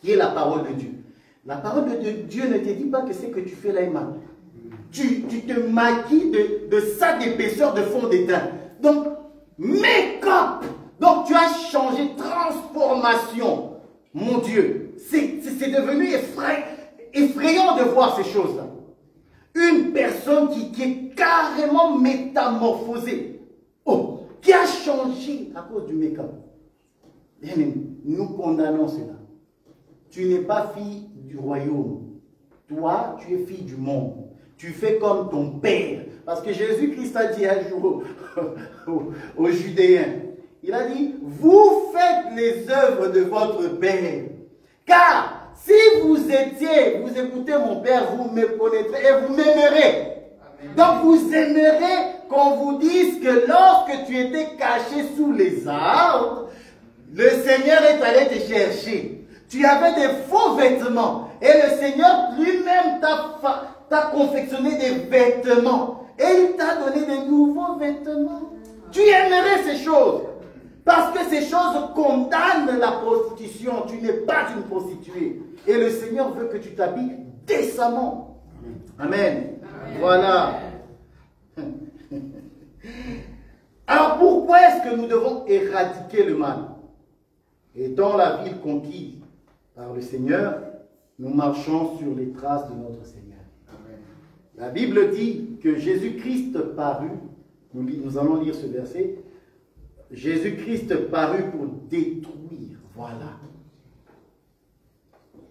qui est la parole de Dieu, la parole de Dieu ne te dit pas que c'est que tu fais là et mal. Tu te maquilles de ça d'épaisseur de fond de teint. Donc, make-up. Donc, tu as changé, transformation. Mon Dieu, c'est devenu effrayant de voir ces choses-là. Une personne qui est carrément métamorphosée. Oh, qui a changé à cause du make-up. Nous condamnons cela. Tu n'es pas fille du royaume. Toi, tu es fille du monde. Tu fais comme ton père. Parce que Jésus-Christ a dit un jour aux Judéens, il a dit, vous faites les œuvres de votre père. Car si vous écoutez mon père, vous me connaîtrez et vous m'aimerez. Donc vous aimerez qu'on vous dise que lorsque tu étais caché sous les arbres, le Seigneur est allé te chercher. Tu avais des faux vêtements. Et le Seigneur lui-même t'a confectionné des vêtements. Et il t'a donné de nouveaux vêtements. Tu aimerais ces choses. Parce que ces choses condamnent la prostitution. Tu n'es pas une prostituée. Et le Seigneur veut que tu t'habilles décemment. Amen. Amen. Voilà. Alors pourquoi est-ce que nous devons éradiquer le mal? Étant la ville conquise par le Seigneur, nous marchons sur les traces de notre Seigneur. Amen. La Bible dit que Jésus-Christ parut, nous allons lire ce verset, Jésus-Christ parut pour détruire, voilà.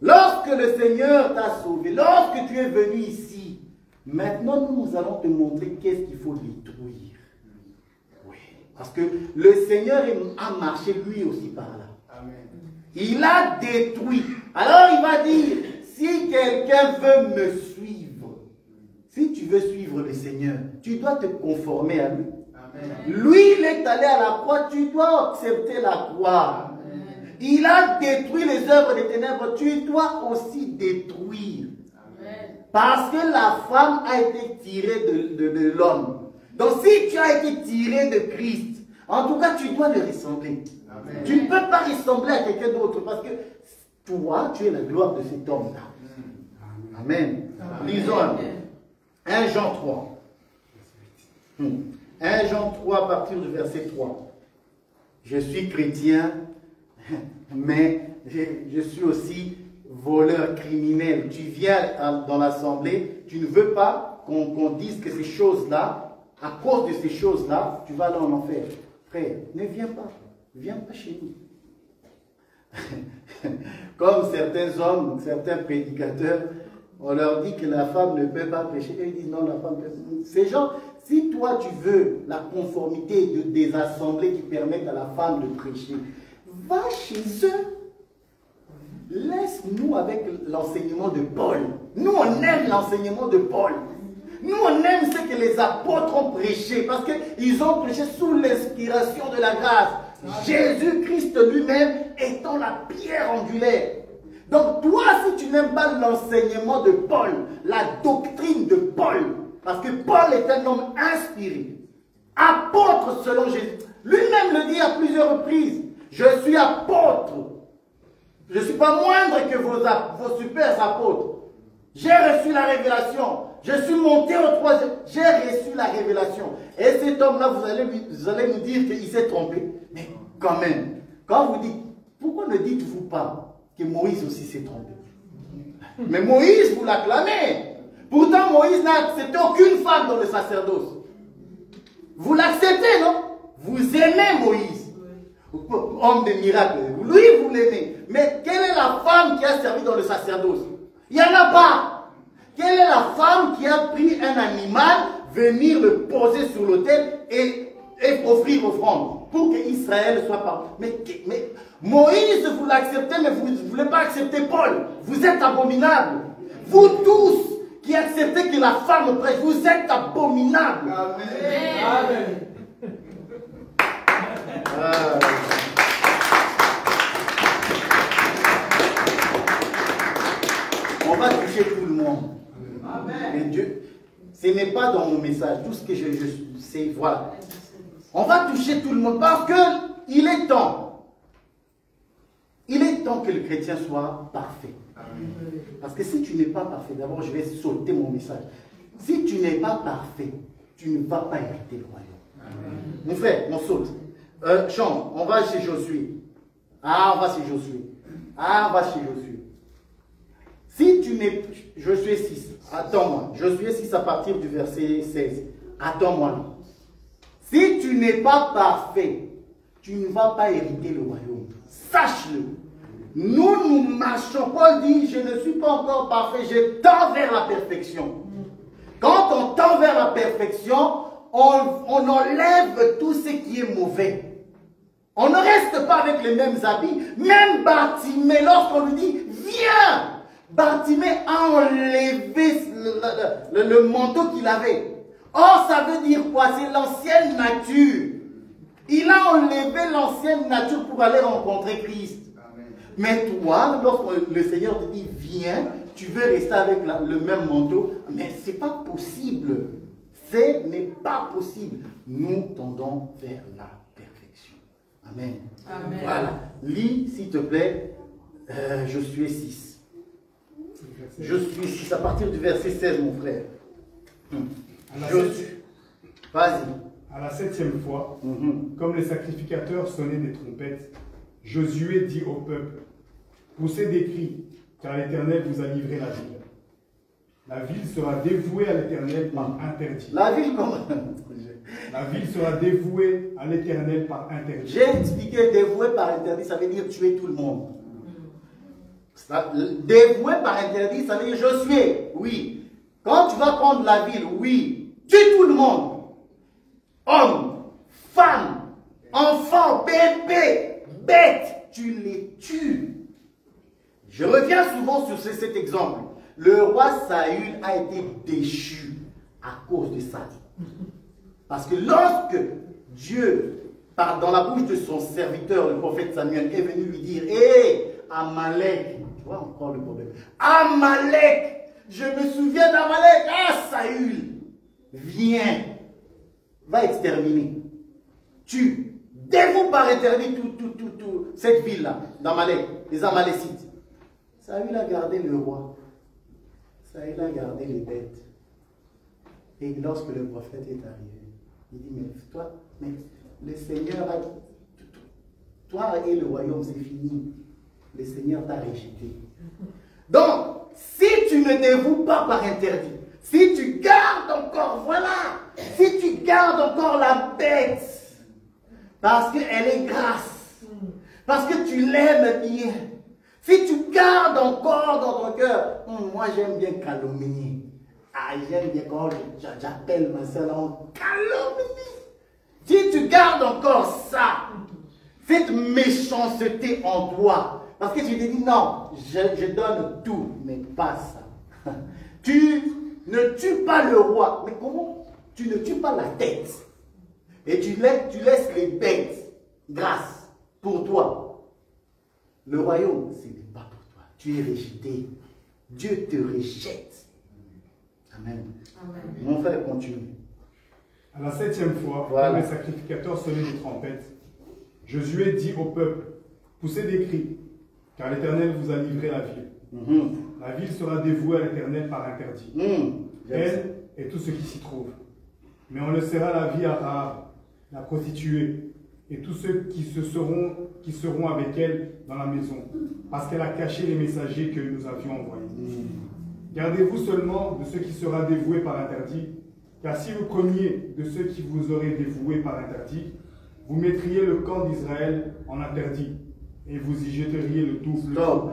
Lorsque le Seigneur t'a sauvé, lorsque tu es venu ici, maintenant nous allons te montrer qu'est-ce qu'il faut détruire. Oui, parce que le Seigneur a marché lui aussi par là. Amen. Il a détruit. Alors il va dire, si quelqu'un veut me suivre, si tu veux suivre le Seigneur, tu dois te conformer à lui. Amen. Lui, il est allé à la croix, tu dois accepter la croix. Amen. Il a détruit les œuvres des ténèbres, tu dois aussi détruire. Amen. Parce que la femme a été tirée de l'homme. Donc si tu as été tiré de Christ, en tout cas tu dois le ressembler. Amen. Tu ne peux pas ressembler à quelqu'un d'autre parce que toi, tu es la gloire de cet homme-là. Amen. Amen. Lisons 1 Jean 3. 1 Jean 3 à partir du verset 3. Je suis chrétien, mais je suis aussi voleur criminel. Tu viens dans l'assemblée, tu ne veux pas qu'on dise que ces choses-là, à cause de ces choses-là, tu vas aller en enfer. Frère, ne viens pas. Ne viens pas chez nous. Comme certains hommes, certains prédicateurs, On leur dit que la femme ne peut pas prêcher. Et ils disent non, la femme peut. Ces gens, si toi tu veux la conformité des assemblées qui permettent à la femme de prêcher, va chez eux. Laisse-nous avec l'enseignement de Paul. Nous, on aime l'enseignement de Paul. Nous, on aime ce que les apôtres ont prêché parce qu'ils ont prêché sous l'inspiration de la grâce. Jésus-Christ lui-même étant la pierre angulaire. Donc toi, si tu n'aimes pas l'enseignement de Paul, la doctrine de Paul, parce que Paul est un homme inspiré, apôtre selon Jésus, lui-même le dit à plusieurs reprises, je suis apôtre, je ne suis pas moindre que vos super apôtres, j'ai reçu la révélation, je suis monté au troisième, j'ai reçu la révélation. Et cet homme-là, vous allez nous dire qu'il s'est trompé, mais quand même, quand vous dites, pourquoi ne dites-vous pas que Moïse aussi s'est trompé? Mais Moïse, vous l'acclamez. Pourtant, Moïse n'a accepté aucune femme dans le sacerdoce. Vous l'acceptez, non? Vous aimez Moïse. Homme de miracle. Lui, vous l'aimez. Mais quelle est la femme qui a servi dans le sacerdoce? Il n'y en a pas. Quelle est la femme qui a pris un animal, venir le poser sur l'autel et offrir offrande pour que Israël soit parmi? Mais Moïse, vous l'acceptez, mais vous ne voulez pas accepter Paul. Vous êtes abominables. Vous tous qui acceptez que la femme prêche, vous êtes abominables. Amen. Amen. On va toucher tout le monde. Amen. Mais Dieu, ce n'est pas dans mon message. Tout ce que je sais, voilà. On va toucher tout le monde parce qu'il est temps. Il est temps que le chrétien soit parfait. Parce que si tu n'es pas parfait, d'abord je vais sauter mon message. Si tu n'es pas parfait, tu ne vas pas hériter le royaume. Mon frère, on saute. Chante, on va chez Josué. Ah, on va chez Josué. Ah, on va chez Josué. Si tu n'es... Josué 6, attends-moi. Josué 6 à partir du verset 16. Attends-moi. Si tu n'es pas parfait, tu ne vas pas hériter le royaume. Sache-le. Nous marchons. Paul dit, je ne suis pas encore parfait, je tends vers la perfection. Quand on tend vers la perfection, on enlève tout ce qui est mauvais. On ne reste pas avec les mêmes habits. Même Bartimée, lorsqu'on lui dit, viens, Bartimée a enlevé le manteau qu'il avait. Or, ça veut dire quoi? C'est l'ancienne nature. Il a enlevé l'ancienne nature pour aller rencontrer Christ. Amen. Mais toi, lorsque le Seigneur te dit, viens, tu veux rester avec le même manteau, mais ce n'est pas possible. Ce n'est pas possible. Nous tendons vers la perfection. Amen. Amen. Voilà. Lis, s'il te plaît, Josué 6. Josué 6, à partir du verset 16, mon frère. Vas-y. À la 7e fois, comme les sacrificateurs sonnaient des trompettes, Josué dit au peuple, poussez des cris, car l'Éternel vous a livré la ville. La ville sera dévouée à l'Éternel par interdit. La ville comment? La ville sera dévouée à l'Éternel par interdit. J'ai expliqué dévouée par interdit, ça veut dire tuer tout le monde. Dévoué par interdit, ça veut dire Josué, oui. Quand tu vas prendre la ville, oui, tue tout le monde. Hommes, femmes, enfants, bébés, bêtes, tu les tues. Je reviens souvent sur cet exemple. Le roi Saül a été déchu à cause de ça. Parce que lorsque Dieu, dans la bouche de son serviteur, le prophète Samuel, est venu lui dire, hé, Amalek, tu vois encore le problème, Amalek, je me souviens d'Amalek, ah Saül, viens, va exterminer. Tu dévoues par interdit toute cette ville-là, d'Amalek, les Amalécites. Saül a gardé le roi. Saül a gardé les bêtes. Et lorsque le prophète est arrivé, il dit, mais toi, mais le Seigneur a... Toi et le royaume, c'est fini. Le Seigneur t'a rejeté. Donc, si tu ne dévoues pas par interdit, si tu gardes encore, voilà, si tu gardes encore la bête, parce qu'elle est grasse, parce que tu l'aimes bien, Si tu gardes encore dans ton cœur, moi j'aime bien calomnier. Ah, j'aime bien quand j'appelle ma soeur, on calomnie. Si tu gardes encore ça, cette méchanceté en toi, parce que tu te dis non, je donne tout, mais pas ça. Tu ne tues pas le roi, mais comment? Tu ne tues pas la tête. Et tu laisses les bêtes grâce pour toi. Le royaume, ce n'est pas pour toi. Tu es rejeté. Dieu te rejette. Amen. Amen. Mon frère, continue. À la 7e fois, quand les sacrificateurs sonnaient des trompettes, Josué dit au peuple, poussez des cris, car l'Éternel vous a livré la ville. La ville sera dévouée à l'Éternel par interdit. Elle et tout ce qui s'y trouve. Mais on laissera la vie à Rahab, la prostituée, et tous ceux qui seront avec elle dans la maison, parce qu'elle a caché les messagers que nous avions envoyés. Gardez-vous seulement de ce qui sera dévoué par interdit, car si vous preniez de ceux qui vous auraient dévoué par interdit, vous mettriez le camp d'Israël en interdit, et vous y jeteriez le double. Stop.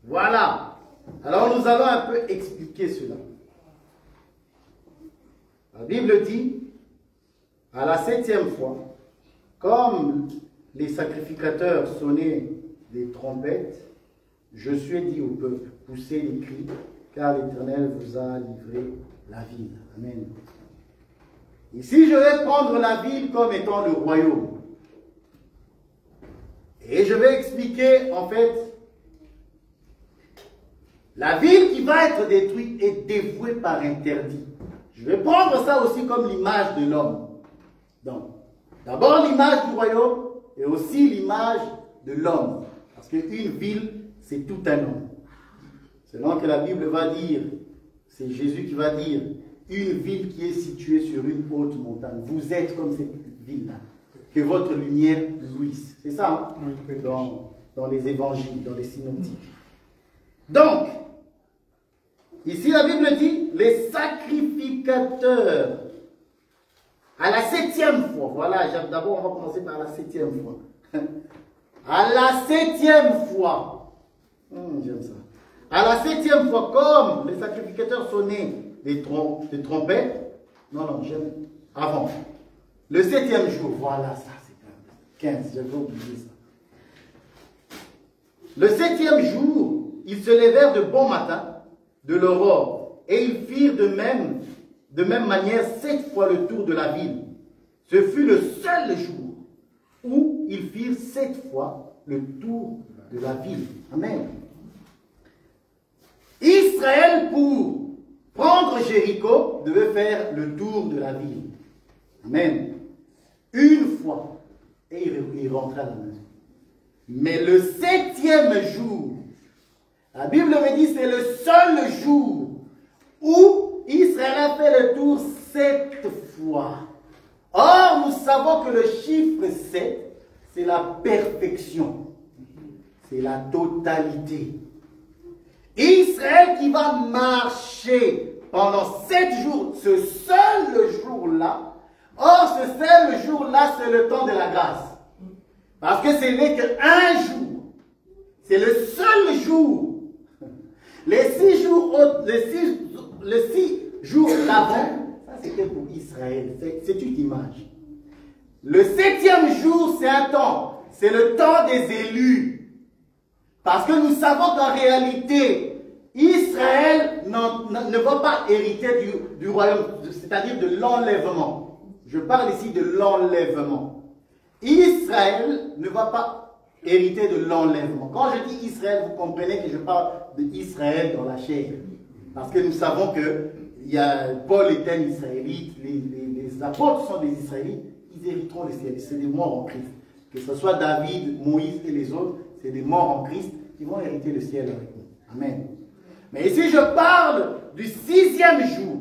Voilà. Alors nous allons un peu expliquer cela. La Bible dit, à la 7e fois, comme les sacrificateurs sonnaient des trompettes, Josué dit au peuple, poussez les cris, car l'Éternel vous a livré la ville. Amen. Ici, je vais prendre la ville comme étant le royaume. Et je vais expliquer, en fait, la ville qui va être détruite est dévouée par interdit. Je vais prendre ça aussi comme l'image de l'homme. Donc, d'abord l'image du royaume et aussi l'image de l'homme. Parce qu'une ville, c'est tout un homme. Selon que la Bible va dire, c'est Jésus qui va dire, une ville qui est située sur une haute montagne. Vous êtes comme cette ville-là. Que votre lumière luise. C'est ça, hein? Dans les évangiles, dans les synoptiques. Donc, ici la Bible dit, les sacrificateurs, à la 7e fois, voilà, d'abord on va commencer par la 7e fois. À la 7e fois, j'aime ça. À la 7e fois, comme les sacrificateurs sonnaient des trompettes, non, j'aime avant. Le 7e jour, voilà, ça c'est 15, j'avais oublié ça. Le 7e jour, ils se levèrent de bon matin, de l'aurore, et ils firent de même manière 7 fois le tour de la ville. Ce fut le seul jour où ils firent 7 fois le tour de la ville. Amen. Israël, pour prendre Jéricho, devait faire le tour de la ville. Amen. Une fois, et il rentrait à la maison. Mais le 7e jour, la Bible me dit c'est le seul jour où Israël a fait le tour 7 fois. Or, nous savons que le chiffre 7, c'est la perfection. C'est la totalité. Israël qui va marcher pendant 7 jours, ce seul jour-là. Or, ce seul jour-là, c'est le temps de la grâce. Parce que ce n'est qu'un jour. C'est le seul jour. Les 6 jours, les 6 jours d'avant, ça c'était pour Israël. C'est une image. Le 7e jour, c'est un temps. C'est le temps des élus. Parce que nous savons qu'en réalité, Israël ne va pas hériter du royaume, c'est-à-dire de l'enlèvement. Je parle ici de l'enlèvement. Israël ne va pas hériter de l'enlèvement. Quand je dis Israël, vous comprenez que je parle d'Israël dans la chair. Parce que nous savons que Paul est un Israélite, les apôtres sont des Israélites, ils hériteront le ciel. C'est des morts en Christ. Que ce soit David, Moïse et les autres, c'est des morts en Christ qui vont hériter le ciel avec nous. Amen. Mais ici, je parle du 6e jour.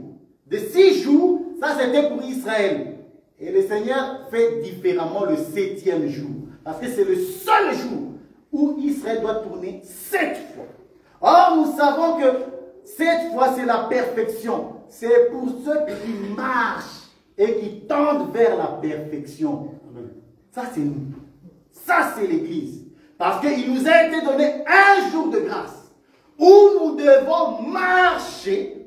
De 6 jours, ça c'était pour Israël. Et le Seigneur fait différemment le 7e jour. Parce que c'est le seul jour où Israël doit tourner 7 fois. Or, nous savons que 7 fois, c'est la perfection. C'est pour ceux qui marchent et qui tendent vers la perfection. Ça, c'est nous. Ça, c'est l'Église. Parce qu'il nous a été donné un jour de grâce où nous devons marcher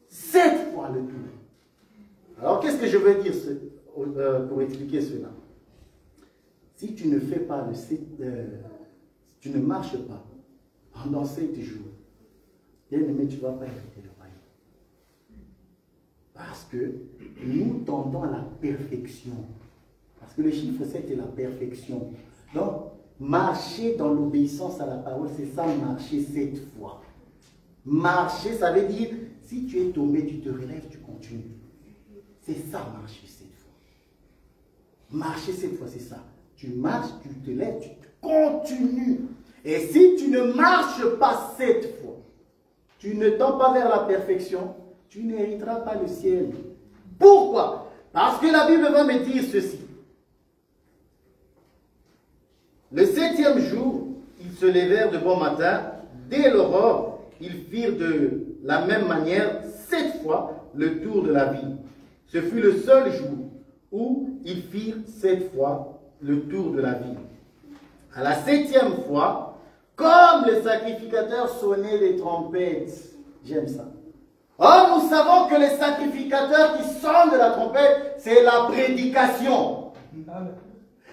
7 fois le tour. Alors, qu'est-ce que je veux dire pour expliquer cela? Si tu ne fais pas tu ne marches pas pendant 7 jours, bien aimé, tu ne vas pas hériter le royaume. Parce que nous tendons à la perfection. Parce que le chiffre 7 est la perfection. Donc, marcher dans l'obéissance à la parole, c'est ça, marcher 7 fois. Marcher, ça veut dire, si tu es tombé, tu te relèves, tu continues. C'est ça, marcher 7 fois. Marcher 7 fois, c'est ça. Tu marches, tu te lèves, tu continues. Et si tu ne marches pas 7 fois, tu ne tends pas vers la perfection, tu n'hériteras pas le ciel. Pourquoi? Parce que la Bible va me dire ceci. Le 7e jour, ils se levèrent de bon matin. Dès l'aurore, ils firent de la même manière 7 fois le tour de la ville. Ce fut le seul jour où ils firent 7 fois le tour de la ville. À la 7e fois, comme les sacrificateurs sonnaient les trompettes, j'aime ça. Or, nous savons que les sacrificateurs qui sonnent de la trompette, c'est la prédication.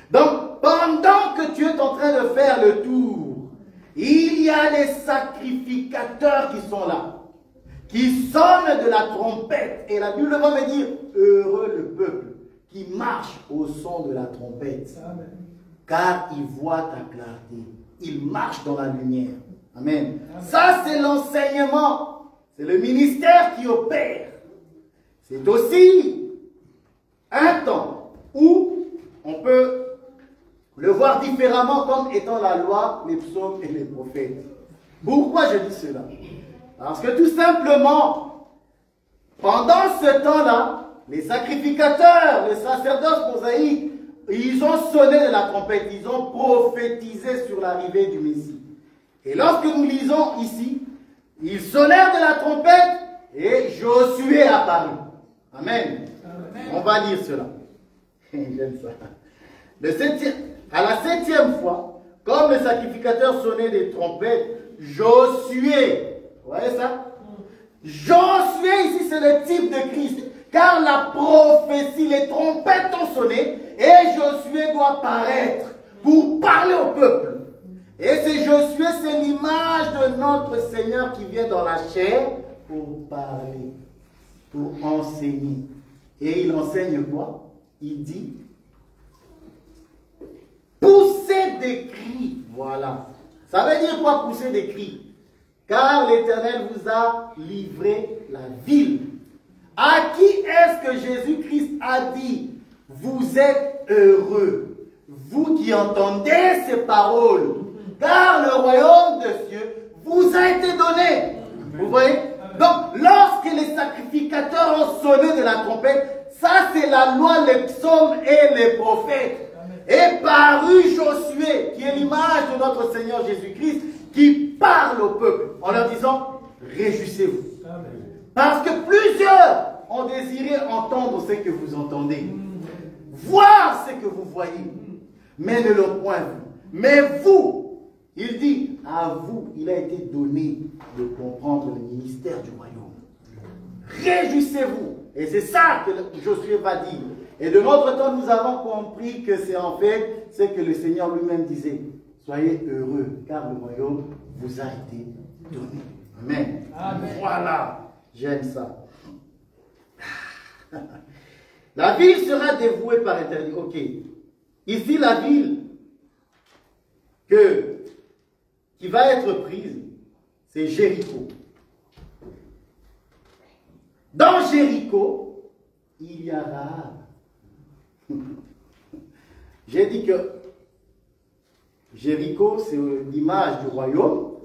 Donc, pendant que tu es en train de faire le tour, il y a des sacrificateurs qui sont là, qui sonnent de la trompette. Et la Bible va me dire, heureux le peuple qui marche au son de la trompette. Amen. Car il voit ta clarté. Il marche dans la lumière. Amen. Amen. Ça, c'est l'enseignement. C'est le ministère qui opère. C'est aussi un temps où on peut le voir différemment comme étant la loi, les psaumes et les prophètes. Pourquoi je dis cela? Parce que tout simplement, pendant ce temps-là, les sacrificateurs, les sacerdotes mosaïques, ils ont sonné de la trompette, ils ont prophétisé sur l'arrivée du Messie. Et lorsque nous lisons ici, ils sonnèrent de la trompette et Josué apparut. Amen. Amen. On va lire cela. J'aime ça. À la 7e fois, comme les sacrificateurs sonnaient des trompettes, Josué, vous voyez ça? Josué ici c'est le type de Christ, car la prophétie, les trompettes ont sonné et Josué doit paraître pour parler au peuple. Et c'est Josué, c'est l'image de notre Seigneur qui vient dans la chair pour parler, pour enseigner. Et il enseigne quoi? Il dit pousser des cris. Voilà. Ça veut dire quoi pousser des cris? Car l'Éternel vous a livré la ville. À qui est-ce que Jésus-Christ a dit, vous êtes heureux, vous qui entendez ces paroles, car le royaume de Dieu vous a été donné. Vous voyez? Donc, lorsque les sacrificateurs ont sonné de la trompette, ça c'est la loi, les psaumes et les prophètes. Et parut Josué, qui est l'image de notre Seigneur Jésus-Christ, qui parle au peuple en leur disant, réjouissez-vous. Parce que plusieurs ont désiré entendre ce que vous entendez, voir ce que vous voyez, mais ne l'ont point vu. Mais vous, il dit, à vous, il a été donné de comprendre le ministère du royaume. Réjouissez-vous. Et c'est ça que Josué va dire. Et de notre temps, nous avons compris que c'est en fait ce que le Seigneur lui-même disait. Soyez heureux, car le royaume vous a été donné. Amen. Amen. Voilà, j'aime ça. La ville sera dévouée par éternité. Ok. Ici, la ville qui va être prise, c'est Jéricho. Dans Jéricho, il y a Rahab. J'ai dit que Jéricho, c'est l'image du royaume.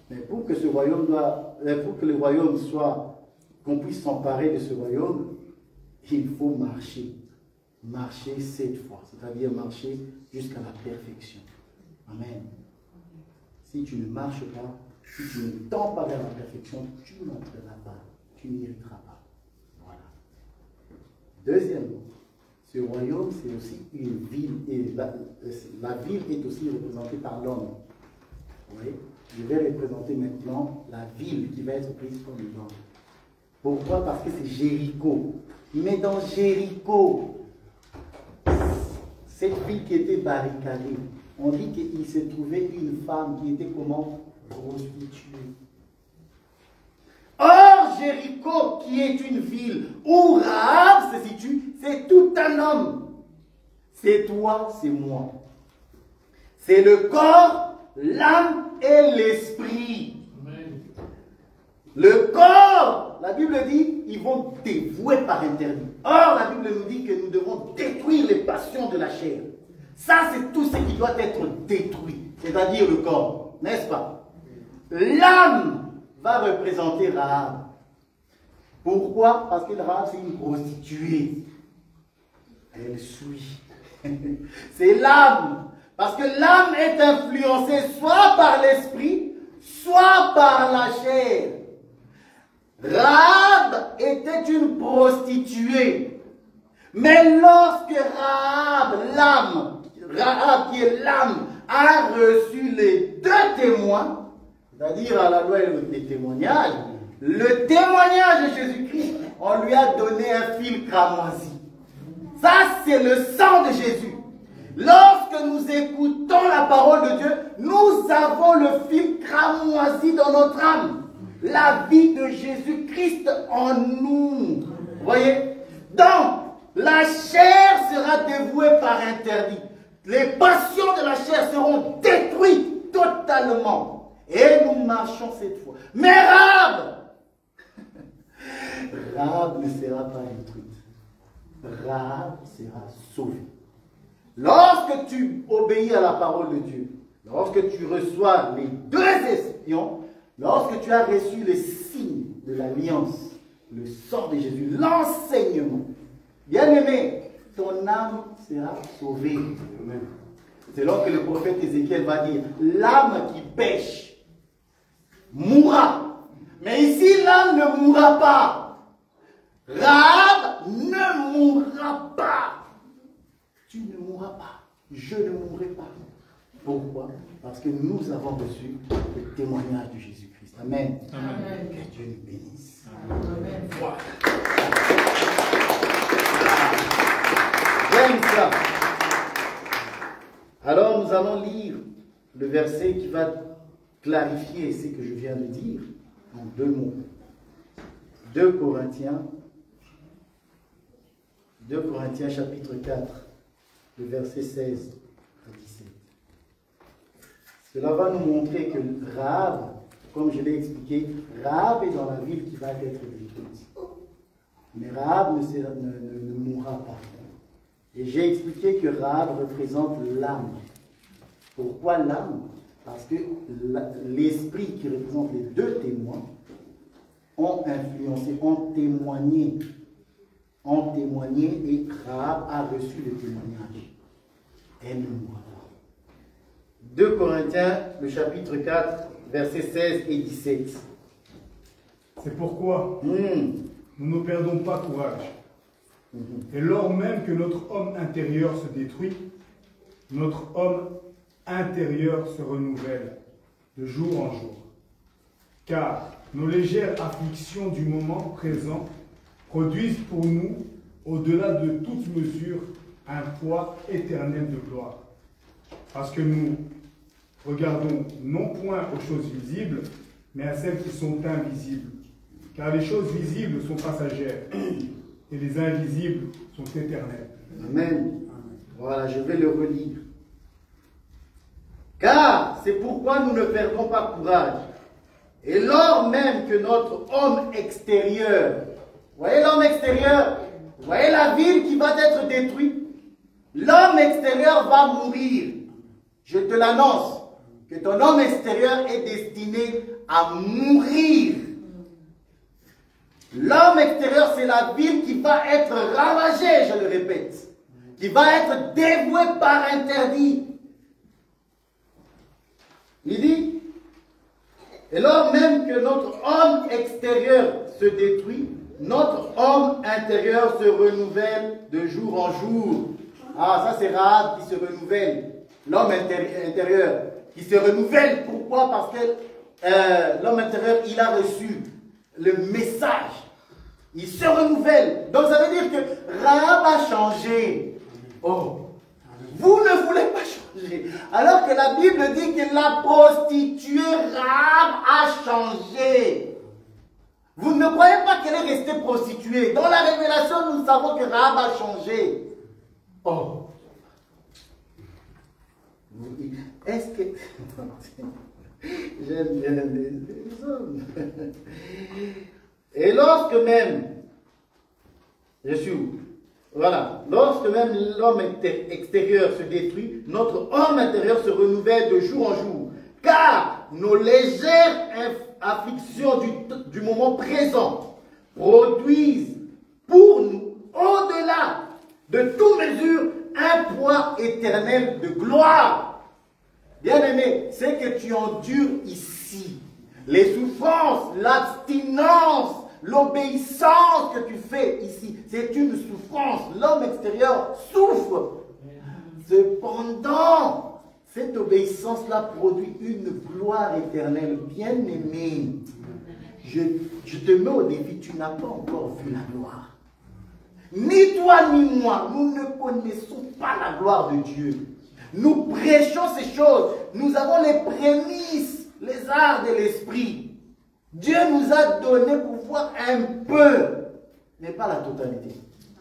Mais pour que le royaume soit, qu'on puisse s'emparer de ce royaume, il faut marcher. Marcher 7 fois, c'est-à-dire marcher jusqu'à la perfection. Amen. Si tu ne marches pas, si tu ne tends pas vers la perfection, tu n'entreras pas, tu n'hériteras pas. Voilà. Deuxièmement, Ce royaume, c'est aussi une ville, et la ville est aussi représentée par l'homme. Vous voyez? Je vais représenter maintenant la ville qui va être prise comme l'homme. Pourquoi? Parce que c'est Jéricho. Mais dans Jéricho, cette ville qui était barricadée, on dit qu'il se trouvait une femme qui était comment? Prostituée. Or, Jéricho, qui est une ville où Rahab se situe, c'est tout un homme. C'est toi, c'est moi. C'est le corps, l'âme et l'esprit. Le corps, la Bible dit, ils vont dévouer par interdit. Or, la Bible nous dit que nous devons détruire les passions de la chair. Ça, c'est tout ce qui doit être détruit, c'est-à-dire le corps, n'est-ce pas? L'âme va représenter Rahab. Pourquoi? Parce que Rahab, c'est une prostituée. Elle suit. C'est l'âme. Parce que l'âme est influencée soit par l'esprit, soit par la chair. Rahab était une prostituée. Mais lorsque Rahab qui est l'âme, a reçu les deux témoins, c'est-à-dire à la loi des témoignages, le témoignage de Jésus-Christ, on lui a donné un fil cramoisi. Ça, c'est le sang de Jésus. Lorsque nous écoutons la parole de Dieu, nous avons le fil cramoisi dans notre âme. La vie de Jésus-Christ en nous. Vous voyez? Donc, la chair sera dévouée par interdit. Les passions de la chair seront détruites totalement. Et nous marchons cette fois. Mais Rahab ne sera pas détruite. Rahab sera sauvée. Lorsque tu obéis à la parole de Dieu, lorsque tu reçois les deux espions, lorsque tu as reçu les signes de l'alliance, le sang de Jésus, l'enseignement, bien-aimé, ton âme sera sauvée. C'est là que le prophète Ézéchiel va dire, l'âme qui pêche mourra. Mais ici, l'âme ne mourra pas. Rahab ne mourra pas. Tu ne mourras pas. Je ne mourrai pas. Pourquoi? Parce que nous avons reçu le témoignage de Jésus-Christ. Amen. Amen. Que Dieu nous bénisse. Amen. Voilà. J'aime ça. Alors nous allons lire le verset qui va clarifier ce que je viens de dire en deux mots. 2 Corinthiens chapitre 4, le verset 16 à 17. Cela va nous montrer que Rahab, comme je l'ai expliqué, Rahab est dans la ville qui va être détruite. Mais Rahab ne mourra pas. Et j'ai expliqué que Rahab représente l'âme. Pourquoi l'âme? Parce que l'esprit qui représente les deux témoins ont influencé, ont témoigné et Rahab a reçu le témoignage. Elle ne mourra pas. 2 Corinthiens, le chapitre 4, versets 16 et 17. C'est pourquoi nous ne perdons pas courage. Et lors même que notre homme intérieur se détruit, notre homme intérieur se renouvelle de jour en jour. Car nos légères afflictions du moment présent produisent pour nous, au-delà de toute mesure, un poids éternel de gloire. Parce que nous regardons non point aux choses visibles, mais à celles qui sont invisibles. Car les choses visibles sont passagères, et les invisibles sont éternels. Amen. Voilà, je vais le relire. Car c'est pourquoi nous ne perdons pas courage. Et lors même que notre homme extérieur, voyez l'homme extérieur, voyez la ville qui va être détruite, l'homme extérieur va mourir. Je te l'annonce, que ton homme extérieur est destiné à mourir. L'homme extérieur, c'est la ville qui va être ravagée, je le répète, qui va être dévouée par interdit. Il dit, et lors même que notre homme extérieur se détruit, notre homme intérieur se renouvelle de jour en jour. Ah, ça c'est Rahab qui se renouvelle. L'homme intérieur qui se renouvelle. Pourquoi? Parce que l'homme intérieur, il a reçu le message. Il se renouvelle. Donc ça veut dire que Rahab a changé. Oh, vous ne voulez pas changer. Alors que la Bible dit que la prostituée Rahab a changé. Vous ne croyez pas qu'elle est restée prostituée. Dans la révélation, nous savons que Rahab a changé. Oh. Est-ce que... J'aime bien les hommes. Et lorsque même... Je suis où? Voilà. Lorsque même l'homme extérieur se détruit, notre homme intérieur se renouvelle de jour en jour. Car nos légères afflictions du moment présent produisent pour nous, au-delà de toute mesure, un poids éternel de gloire. Bien-aimé, c'est que tu endures ici. Les souffrances, l'abstinence, l'obéissance que tu fais ici, c'est une souffrance. L'homme extérieur souffre. Cependant, cette obéissance-là produit une gloire éternelle. Bien-aimé, je te mets au défi, tu n'as pas encore vu la gloire. Ni toi ni moi, nous ne connaissons pas la gloire de Dieu. Nous prêchons ces choses. Nous avons les prémices, les arts de l'esprit. Dieu nous a donné pour voir un peu, mais pas la totalité.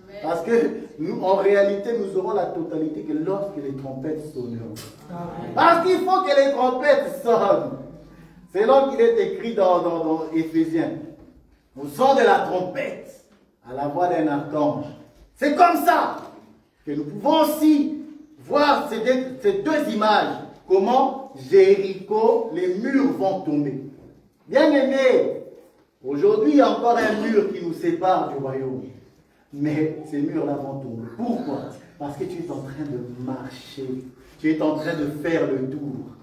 Amen. Parce que nous, en réalité, nous aurons la totalité que lorsque les trompettes sonneront. Amen. Parce qu'il faut que les trompettes sonnent. C'est là qu'il est écrit dans Éphésiens. Au son de la trompette, à la voix d'un archange. C'est comme ça que nous pouvons aussi voir ces deux images. Comment Jéricho, les murs vont tomber. Bien aimé, aujourd'hui il y a encore un mur qui nous sépare du royaume. Mais ces murs-là vont tomber. Pourquoi? Parce que tu es en train de marcher. Tu es en train de faire le tour.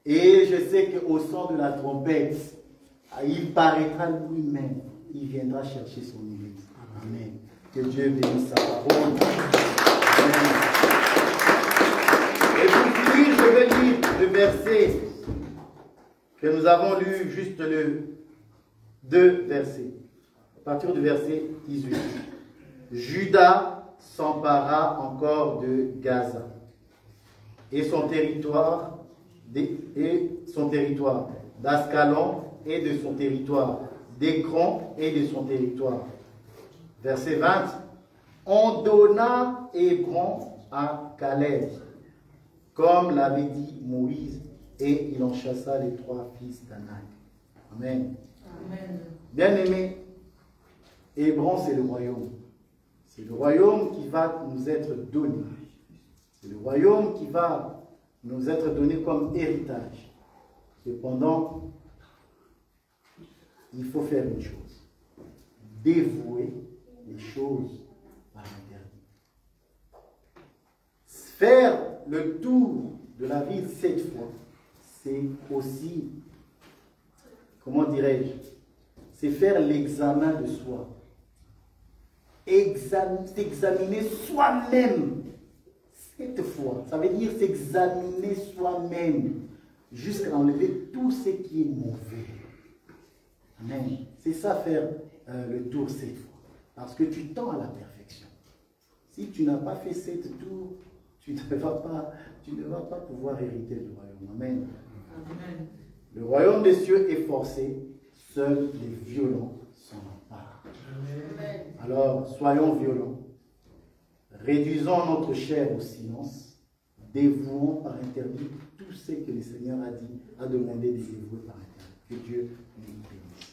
Et je sais qu'au son de la trompette, il paraîtra lui-même. Il viendra chercher son église. Amen. Que Dieu bénisse sa parole. Amen. Et pour finir, je vais lire le verset que nous avons lu, juste le 2 versets. À partir du verset 18. Judas s'empara encore de Gaza et son territoire, d'Ascalon et de son territoire, d'Écron et de son territoire. Verset 20. On donna Hébron à Caleb, comme l'avait dit Moïse, et il en chassa les 3 fils d'Anak. Amen. Amen. Bien-aimés, Hébron, c'est le royaume. C'est le royaume qui va nous être donné. C'est le royaume qui va nous être donné comme héritage. Cependant, il faut faire une chose. Dévouer les choses à l'interdit. Faire le tour de la ville 7 fois, c'est aussi, comment dirais-je, c'est faire l'examen de soi. S'examiner soi-même 7 fois. Ça veut dire s'examiner soi-même jusqu'à enlever tout ce qui est mauvais. Amen. C'est ça faire le tour 7 fois. Parce que tu tends à la perfection. Si tu n'as pas fait 7 tours, tu ne vas pas pouvoir hériter du royaume. Amen. Amen. Le royaume des cieux est forcé, seuls les violents s'en emparent. Alors, soyons violents. Réduisons notre chair au silence. Dévouons par interdit tout ce que le Seigneur a demandé de dévouer par interdit. Que Dieu nous bénisse.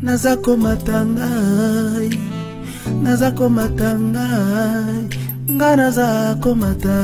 Nazakomata ngai, nga nazakomata.